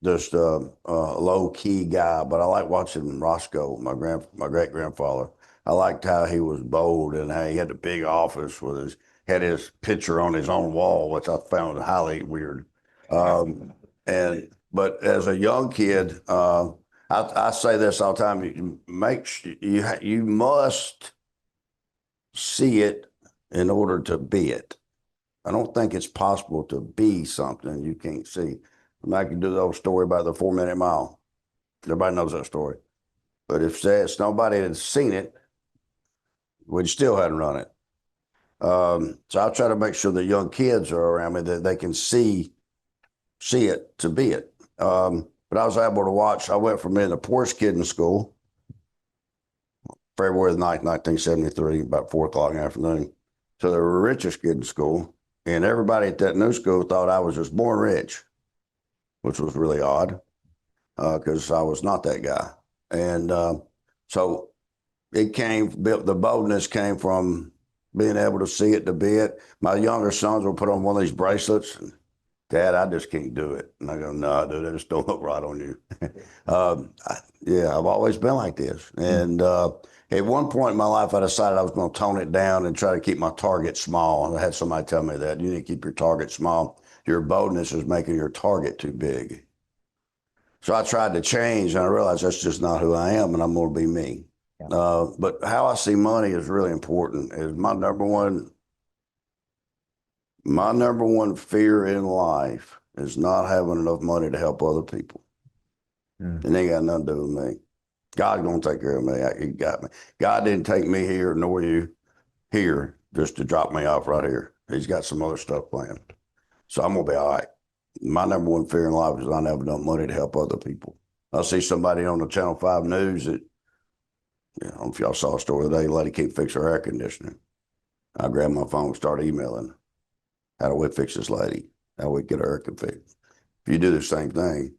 Speaker 2: just a low key guy. But I like watching Roscoe, my great grandfather. I liked how he was bold and how he had the big office with had his picture on his own wall, which I found highly weird. But as a young kid, I say this all the time: you must see it in order to be it. I don't think it's possible to be something you can't see. I can do the old story about the 4-minute mile. Everybody knows that story. But if there's nobody that's seen it, we still hadn't run it. So I try to make sure the young kids are around me that they can see it to be it. But I was able to watch. I went from being the poorest kid in school, February the 9th, 1973, about 4 o'clock in the afternoon, to the richest kid in school. And everybody at that new school thought I was just born rich, which was really odd because I was not that guy. And so the boldness came from being able to see it to be it. My younger sons will put on one of these bracelets. Dad, I just can't do it. And I go, no, dude, that just don't look right on you. I've always been like this. And at one point in my life, I decided I was going to tone it down and try to keep my target small. And I had somebody tell me that you need to keep your target small. Your boldness is making your target too big. So I tried to change, and I realized that's just not who I am, and I'm going to be me. Yeah. But how I see money is really important. Is my number one fear in life is not having enough money to help other people. It ain't got nothing to do with me. God's going to take care of me. He got me. God didn't take me here, nor you here, just to drop me off right here. He's got some other stuff planned. So I'm going to be all right. My number one fear in life is not having enough money to help other people. I see somebody on the Channel 5 news that, I don't know if y'all saw a story today, the lady can't fix her air conditioning. I grabbed my phone and started emailing. How do we fix this lady? How do we get her air fixed? If you do the same thing,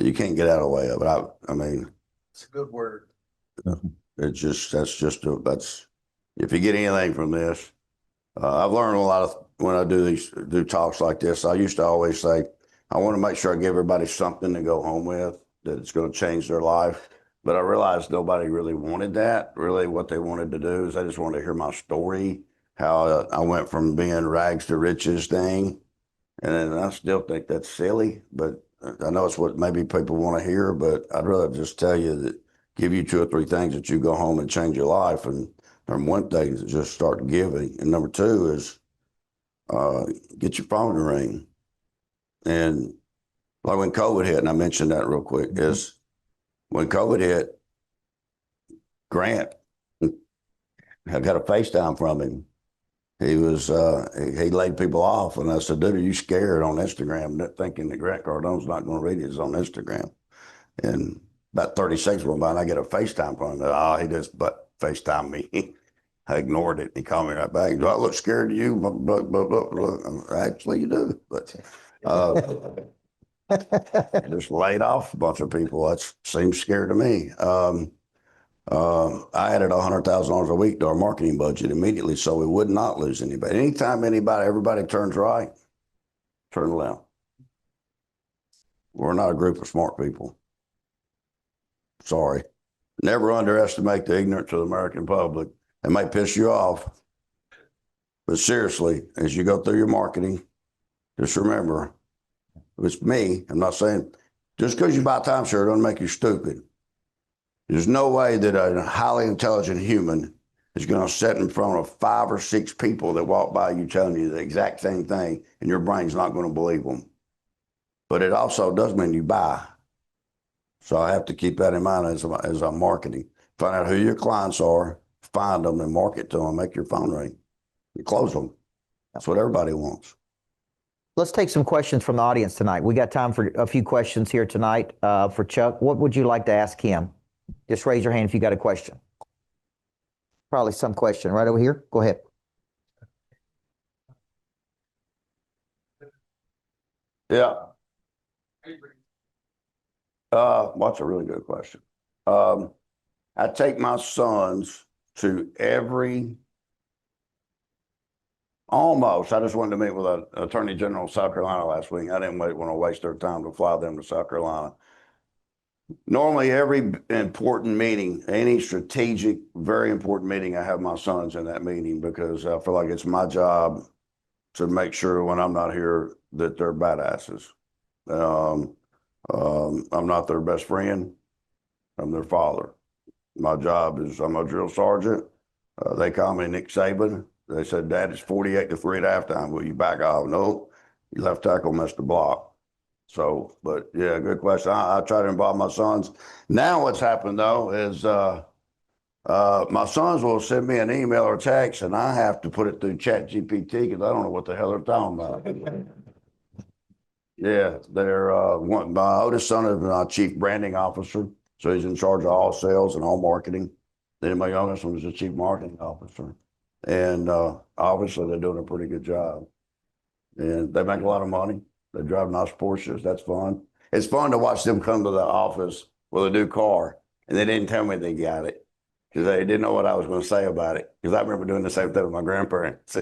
Speaker 2: you can't get out of the way of it. I mean,
Speaker 3: It's a good word.
Speaker 2: It's just, if you get anything from this, I've learned a lot when I do talks like this. I used to always say, I want to make sure I give everybody something to go home with, that it's going to change their life. But I realized nobody really wanted that. Really what they wanted to do is they just wanted to hear my story, how I went from being rags to riches thing. And I still think that's silly, but I know it's what maybe people want to hear, but I'd rather just tell you that, give you 2 or 3 things that you go home and change your life. And number one thing is just start giving. And number 2 is get your phone to ring. And like when COVID hit, and I mentioned that real quick, is when COVID hit, Grant, I got a FaceTime from him. He was, he laid people off. And I said, dude, are you scared on Instagram? Thinking that Grant Cardone's not going to read it on Instagram. And about 30 seconds went by and I get a FaceTime from him. Oh, he just FaceTime me. I ignored it. He called me right back. Do I look scared to you? Blah, blah, blah, blah. Actually, you do. But just laid off a bunch of people. That seems scary to me. I added $100,000 a week to our marketing budget immediately so we would not lose anybody. Anytime everybody turns right, turn left. We're not a group of smart people. Sorry. Never underestimate the ignorance of the American public. It may piss you off, but seriously, as you go through your marketing, just remember, it's me. I'm not saying Just because you buy timeshare doesn't make you stupid. There's no way that a highly intelligent human is going to sit in front of 5 or 6 people that walk by you telling you the exact same thing, and your brain's not going to believe them. But it also does mean you buy. So I have to keep that in mind as I'm marketing. Find out who your clients are, find them and market to them, make your phone ring, and close them. That's what everybody wants.
Speaker 1: Let's take some questions from the audience tonight. We got time for a few questions here tonight for Chuck. What would you like to ask him? Just raise your hand if you got a question. Probably some question right over here. Go ahead.
Speaker 2: Yeah. What's a really good question? I take my sons to almost. I just wanted to meet with an attorney general of South Carolina last week. I didn't want to waste their time to fly them to South Carolina. Normally, every important meeting, any strategic, very important meeting, I have my sons in that meeting because I feel like it's my job to make sure when I'm not here that they're badasses. I'm not their best friend. I'm their father. My job is I'm a drill sergeant. They call me Nick Saban. They said, Dad, it's 48-3 at halftime. Will you back off? No, you left tackle missed the block. So, but yeah, good question. I try to involve my sons. Now what's happened though is my sons will send me an email or text and I have to put it through ChatGPT because I don't know what the hell they're talking about. Yeah, my oldest son is my chief branding officer. So he's in charge of all sales and all marketing. Then my youngest one is the chief marketing officer. And obviously they're doing a pretty good job. And they make a lot of money. They drive nice Porsches. That's fun. It's fun to watch them come to the office with a new car. And they didn't tell me they got it because they didn't know what I was going to say about it. Because I remember doing the same thing with my grandparents.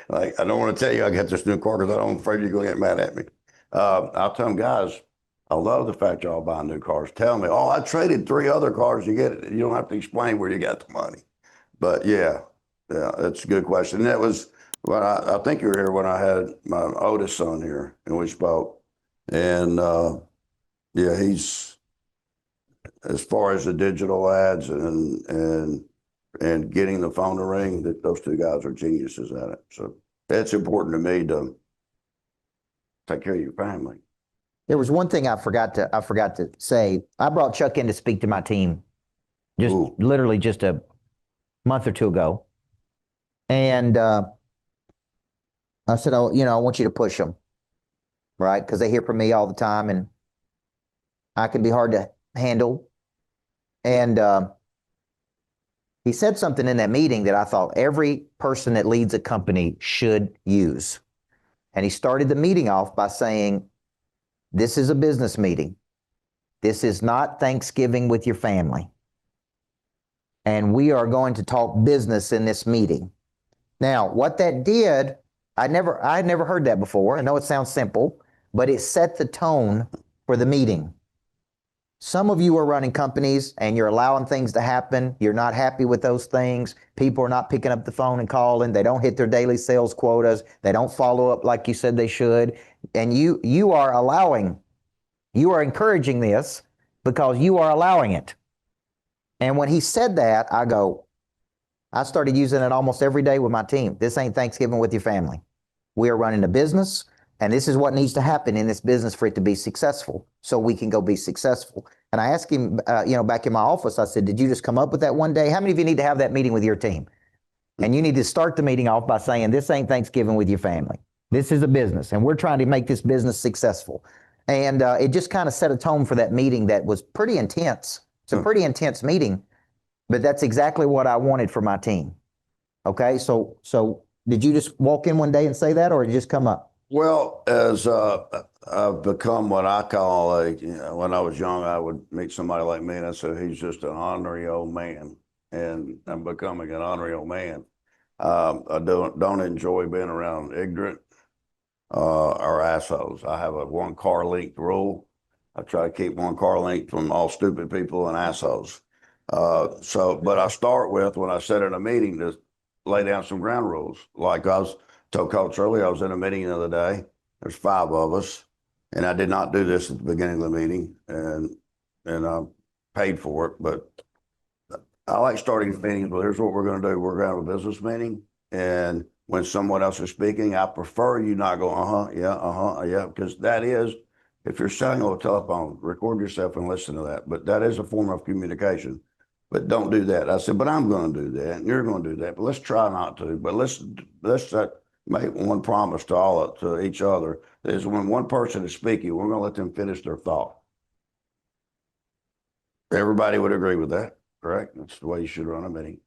Speaker 2: Like, I don't want to tell you I got this new car because I'm afraid you're going to get mad at me. I'll tell them, guys, I love the fact y'all buying new cars. Tell me, oh, I traded 3 other cars. You get it. You don't have to explain where you got the money. But yeah, that's a good question. And that was, well, I think you were here when I had my oldest son here and we spoke. And yeah, he's, as far as the digital ads and getting the phone to ring, that those 2 guys are geniuses at it. So it's important to me to take care of your family.
Speaker 1: There was one thing I forgot to say. I brought Chuck in to speak to my team literally just a month or 2 ago. And I said, oh, I want you to push them, right? Because they hear from me all the time and I can be hard to handle. And he said something in that meeting that I thought every person that leads a company should use. And he started the meeting off by saying, this is a business meeting. This is not Thanksgiving with your family. And we are going to talk business in this meeting. Now, what that did, I had never heard that before. I know it sounds simple, but it set the tone for the meeting. Some of you are running companies and you're allowing things to happen. You're not happy with those things. People are not picking up the phone and calling. They don't hit their daily sales quotas. They don't follow up like you said they should. And you are encouraging this because you are allowing it. And when he said that, I started using it almost every day with my team. This ain't Thanksgiving with your family. We are running a business, and this is what needs to happen in this business for it to be successful, so we can go be successful. And I asked him, back in my office, I said, did you just come up with that one day? How many of you need to have that meeting with your team? And you need to start the meeting off by saying, this ain't Thanksgiving with your family. This is a business, and we're trying to make this business successful. And it just kind of set a tone for that meeting that was pretty intense. It's a pretty intense meeting. But that's exactly what I wanted for my team. Okay, so did you just walk in one day and say that, or did you just come up?
Speaker 2: Well, as I've become what I call when I was young, I would meet somebody like me and I said, he's just an ornery old man. And I'm becoming an ornery old man. I don't enjoy being around ignorant or assholes. I have a 1 car length rule. I try to keep 1 car length from all stupid people and assholes. But I start with, when I sit in a meeting, to lay down some ground rules. Like I told Coach earlier, I was in a meeting the other day. There's 5 of us, And I did not do this at the beginning of the meeting, and I paid for it. But I like starting meetings. Well, here's what we're going to do. We're going to have a business meeting, and when someone else is speaking, I prefer you not go, yeah, because that is, if you're selling on a telephone, record yourself and listen to that. But that is a form of communication. But don't do that. I said, but I'm going to do that, and you're going to do that. But let's try not to. But let's make one promise to each other is when one person is speaking, we're going to let them finish their thought. Everybody would agree with that, correct? That's the way you should run a meeting.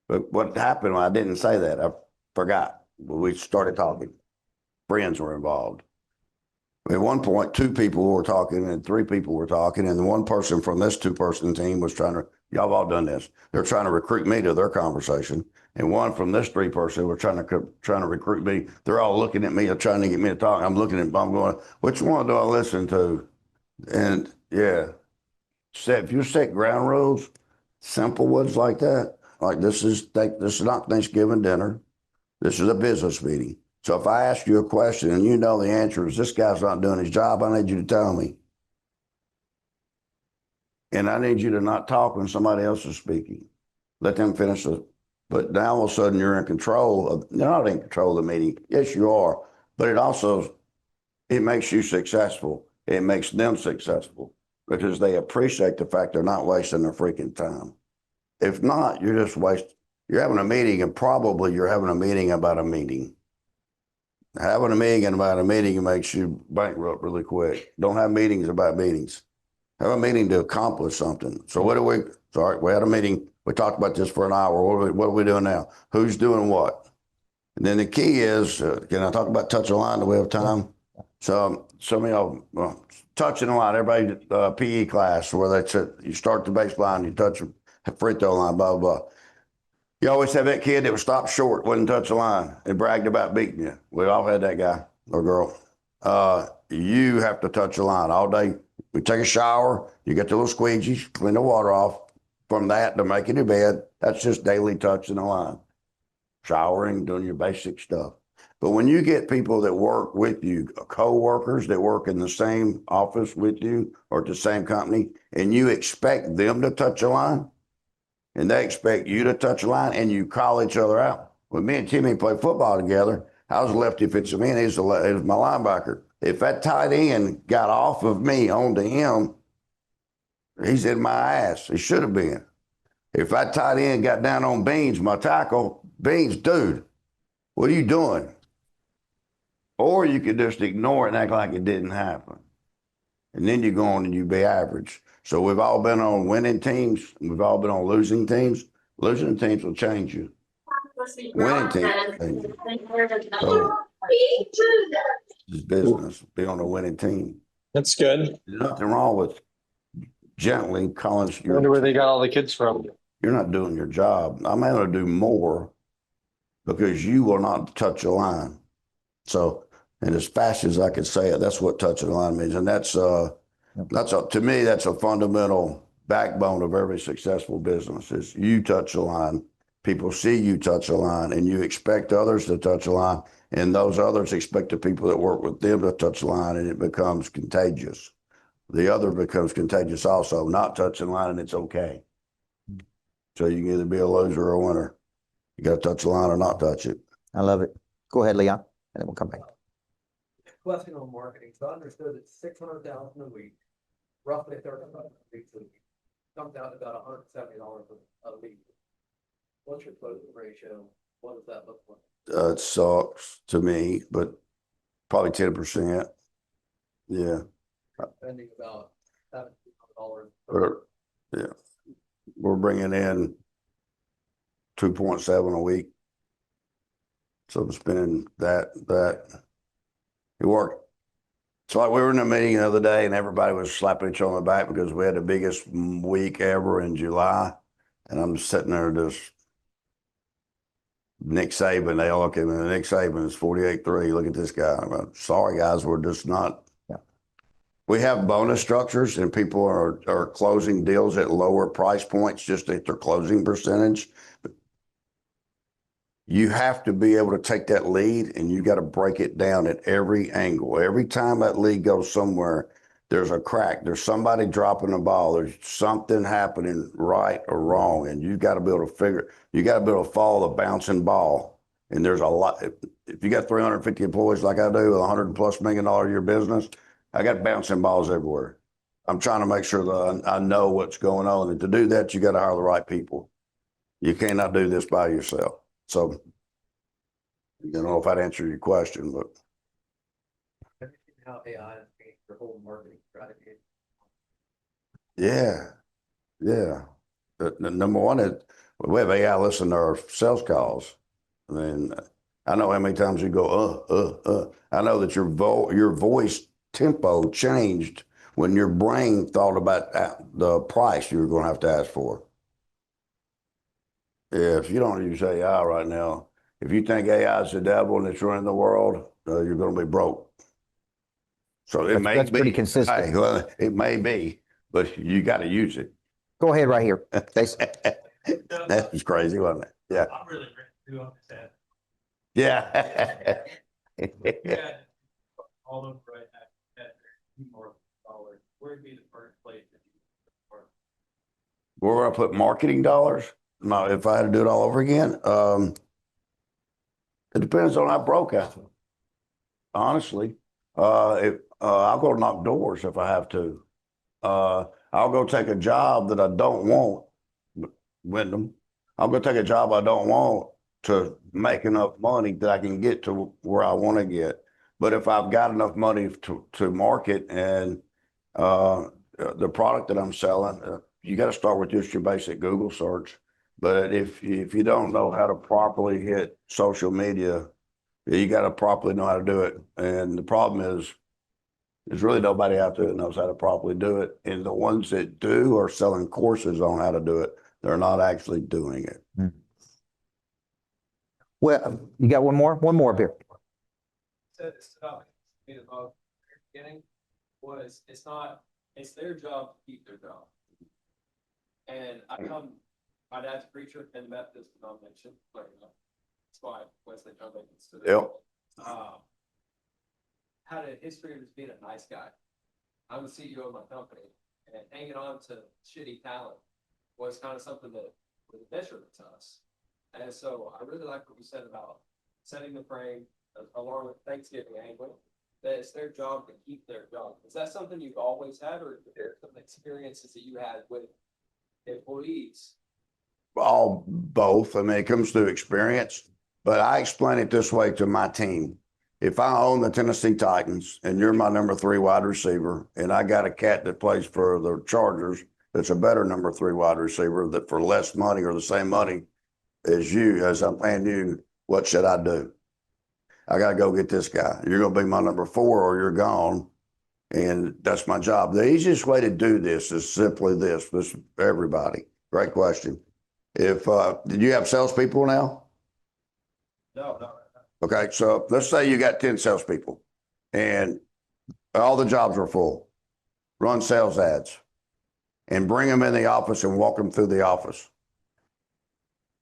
Speaker 2: But what happened when I didn't say that, I forgot. We started talking. Friends were involved. At one point, 2 people were talking and 3 people were talking, and the one person from this 2-person team was trying to, y'all have all done this. They're trying to recruit me to their conversation. And one from this 3-person were trying to recruit me. They're all looking at me, trying to get me to talk. I'm looking at them, I'm going, which one do I listen to? And yeah, if you set ground rules, simple ones like that, like this is not Thanksgiving dinner. This is a business meeting. So if I ask you a question and you know the answer is this guy's not doing his job, I need you to tell me. And I need you to not talk when somebody else is speaking. Let them finish it. But now all of a sudden you're not in control of the meeting. Yes, you are. But it makes you successful. It makes them successful because they appreciate the fact they're not wasting their freaking time. If not, you're having a meeting and probably you're having a meeting about a meeting. Having a meeting about a meeting makes you bankrupt really quick. Don't have meetings about meetings. Have a meeting to accomplish something. So we had a meeting. We talked about this for an hour. What are we doing now? Who's doing what? And then the key is, can I talk about touch a line? Do we have time? Yeah. So some of y'all, touching a line, everybody, PE class where they said you start the baseline, you touch a free throw line, blah, blah, blah. You always have that kid that would stop short, wouldn't touch the line, and bragged about beating you. We all had that guy or girl. You have to touch the line all day. We take a shower, you get the little squeegees, clean the water off. From that to making your bed, that's just daily touching the line. Showering, doing your basic stuff. But when you get people that work with you, co-workers that work in the same office with you or at the same company, and you expect them to touch a line, and they expect you to touch a line, and you call each other out. When me and Timmy played football together, I was lefty defensive end, he was my linebacker. If that tight end got off of me onto him, he's in my ass. He should have been. If that tight end got down on Beans, my tackle, Beans, dude, what are you doing? Or you could just ignore it and act like it didn't happen. And then you go on and you be average. So we've all been on winning teams. We've all been on losing teams. Losing teams will change you. Winning teams will change you. So it's business. Be on a winning team.
Speaker 4: That's good.
Speaker 2: There's nothing wrong with gently calling.
Speaker 4: I wonder where they got all the kids from.
Speaker 2: You're not doing your job. I'm going to do more because you will not touch a line. So, and as fast as I could say it, that's what touching a line means. And to me, that's a fundamental backbone of every successful business is you touch a line. People see you touch a line and you expect others to touch a line. And those others expect the people that work with them to touch a line, and it becomes contagious. The other becomes contagious also, not touching line, and it's okay. So you can either be a loser or a winner. You got to touch the line or not touch it.
Speaker 1: I love it. Go ahead, Leon, and then we'll come back.
Speaker 5: Question on marketing. So I understood it's 600,000 a week, roughly 35 weeks a week. Comes out to about $170 a week. What's your closing ratio? What does that look like?
Speaker 2: It sucks to me, but probably 10%. Yeah.
Speaker 5: Spending about $1,700.
Speaker 2: Yeah. We're bringing in 2.7 a week. So I'm spending that. It worked. So like we were in a meeting the other day and everybody was slapping each other on the back because we had the biggest week ever in July. And I'm just sitting there just Nick Saban, they all look at me. Nick Saban is 48-3. Look at this guy. I'm like, sorry, guys, we're just not. Yeah. We have bonus structures and people are closing deals at lower price points just at their closing percentage. you have to be able to take that lead and you got to break it down at every angle. Every time that lead goes somewhere, there's a crack. There's somebody dropping the ball. There's something happening right or wrong. And you got to be able to you got to be able to follow the bouncing ball. And there's a lot. If you got 350 employees like I do with $100+ million a year business, I got bouncing balls everywhere. I'm trying to make sure that I know what's going on. And to do that, you got to hire the right people. You cannot do this by yourself. So, I don't know if I'd answer your question, but
Speaker 5: How AI has changed your whole marketing strategy.
Speaker 2: yeah. The number one is we have AI listen to our sales calls. I mean, I know how many times you go, I know that your voice tempo changed when your brain thought about the price you were going to have to ask for. If you don't use AI right now, if you think AI is the devil and it's running the world, you're going to be broke. So
Speaker 1: That's pretty consistent.
Speaker 2: Hey, well, it may be, but you got to use it.
Speaker 1: Go ahead right here.
Speaker 2: That was crazy, wasn't it? Yeah.
Speaker 5: I'm really ready to understand.
Speaker 2: Yeah.
Speaker 5: Yeah. All over right at more dollars. Where would be the first place that you
Speaker 2: Where would I put marketing dollars? No, if I had to do it all over again, it depends on how broke I am. Honestly, I'll go knock doors if I have to. I'll go take a job that I don't want, Wyndham. I'll go take a job I don't want to make enough money that I can get to where I want to get. But if I've got enough money to market and the product that I'm selling, you got to start with just your basic Google search. But if you don't know how to properly hit social media, you got to properly know how to do it. And the problem is, there's really nobody out there that knows how to properly do it. And the ones that do are selling courses on how to do it. They're not actually doing it.
Speaker 1: Well, you got one more? One more up here.
Speaker 5: said it stood out to me about the beginning was it's their job to keep their job. And my dad's a preacher in the Methodist denomination, but that's why Wesley Denomination stood out.
Speaker 2: Yep.
Speaker 5: Had a history of just being a nice guy. I'm the CEO of my company, and hanging on to shitty talent was kind of something that was a detriment to us. And so I really like what you said about setting the frame along with Thanksgiving angling, that it's their job to keep their job. Is that something you've always had, or are there some experiences that you had with employees?
Speaker 2: All both. I mean, it comes through experience, but I explain it this way to my team. If I own the Tennessee Titans and you're my number 3 wide receiver, and I got a cat that plays for the Chargers that's a better number 3 wide receiver that for less money or the same money as I'm paying you, what should I do? I got to go get this guy. You're going to be my number 4 or you're gone. And that's my job. The easiest way to do this is simply this everybody. Great question. If, did you have salespeople now?
Speaker 5: No.
Speaker 2: Okay, so let's say you got 10 salespeople and all the jobs are full. Run sales ads and bring them in the office and walk them through the office.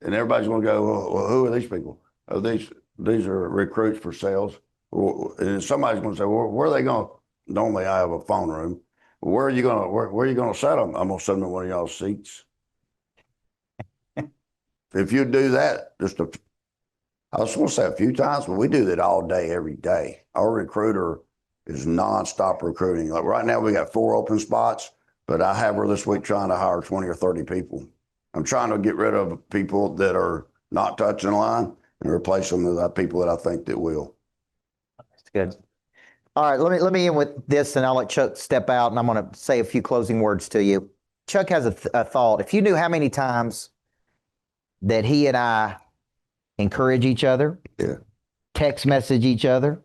Speaker 2: And everybody's going to go, well, who are these people? Oh, these are recruits for sales. And somebody's going to say, well, where are they going? Normally I have a phone room. Where are you going to set them? I'm going to set them in one of y'all's seats. If you do that, I was going to say a few times, but we do that all day, every day. Our recruiter is nonstop recruiting. Like right now, we got 4 open spots, but I have her this week trying to hire 20 or 30 people. I'm trying to get rid of people that are not touching the line and replace them with people that I think that will.
Speaker 1: That's good. All right, let me end with this, and I'll let Chuck step out, and I'm going to say a few closing words to you. Chuck has a thought. If you knew how many times that he and I encourage each other, text message each other,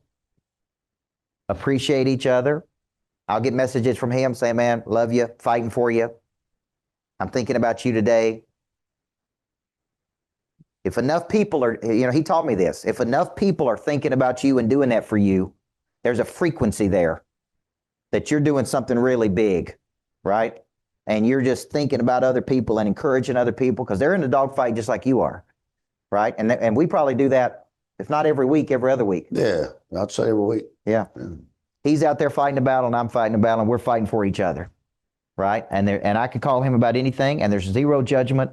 Speaker 1: appreciate each other. I'll get messages from him saying, man, love you, fighting for you. I'm thinking about you today. If enough people are, he taught me this. If enough people are thinking about you and doing that for you, there's a frequency there that you're doing something really big, right? And you're just thinking about other people and encouraging other people because they're in a dogfight just like you are. right? And we probably do that, if not every week, every other week.
Speaker 2: Yeah, I'd say every week.
Speaker 1: Yeah.
Speaker 2: Yeah.
Speaker 1: He's out there fighting a battle and I'm fighting a battle and we're fighting for each other. Right. And I can call him about anything and there's zero judgment.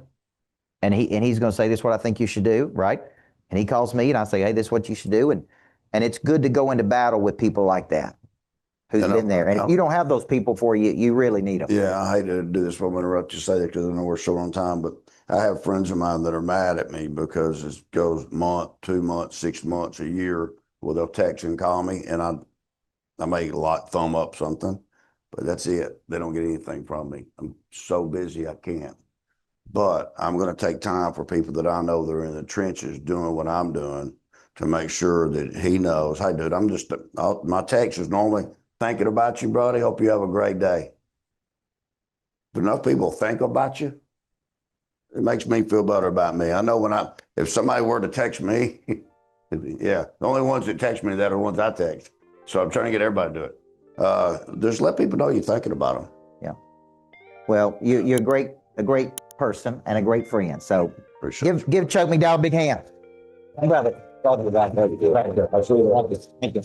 Speaker 1: And he's going to say, this is what I think you should do. Right. And he calls me and I say, hey, this is what you should do. And it's good to go into battle with people like that who's been there. And if you don't have those people for you, you really need them.
Speaker 2: Yeah, I hate to do this, but I'm going to interrupt you say that because I know we're short on time, but I have friends of mine that are mad at me because it goes month, 2 months, 6 months, a year, where they'll text and call me and I may like thumb up something, but that's it. They don't get anything from me. I'm so busy I can't. But I'm going to take time for people that I know that are in the trenches doing what I'm doing to make sure that he knows, hey, dude, my text is normally thinking about you, buddy. Hope you have a great day. But enough people think about you, it makes me feel better about me. I know if somebody were to text me, yeah, the only ones that text me that are the ones I text. So I'm trying to get everybody to do it. Just let people know you're thinking about them.
Speaker 1: Yeah. Well, you're a great person and a great friend. So give Chuck McDowell a big hand. Brother. Thank you.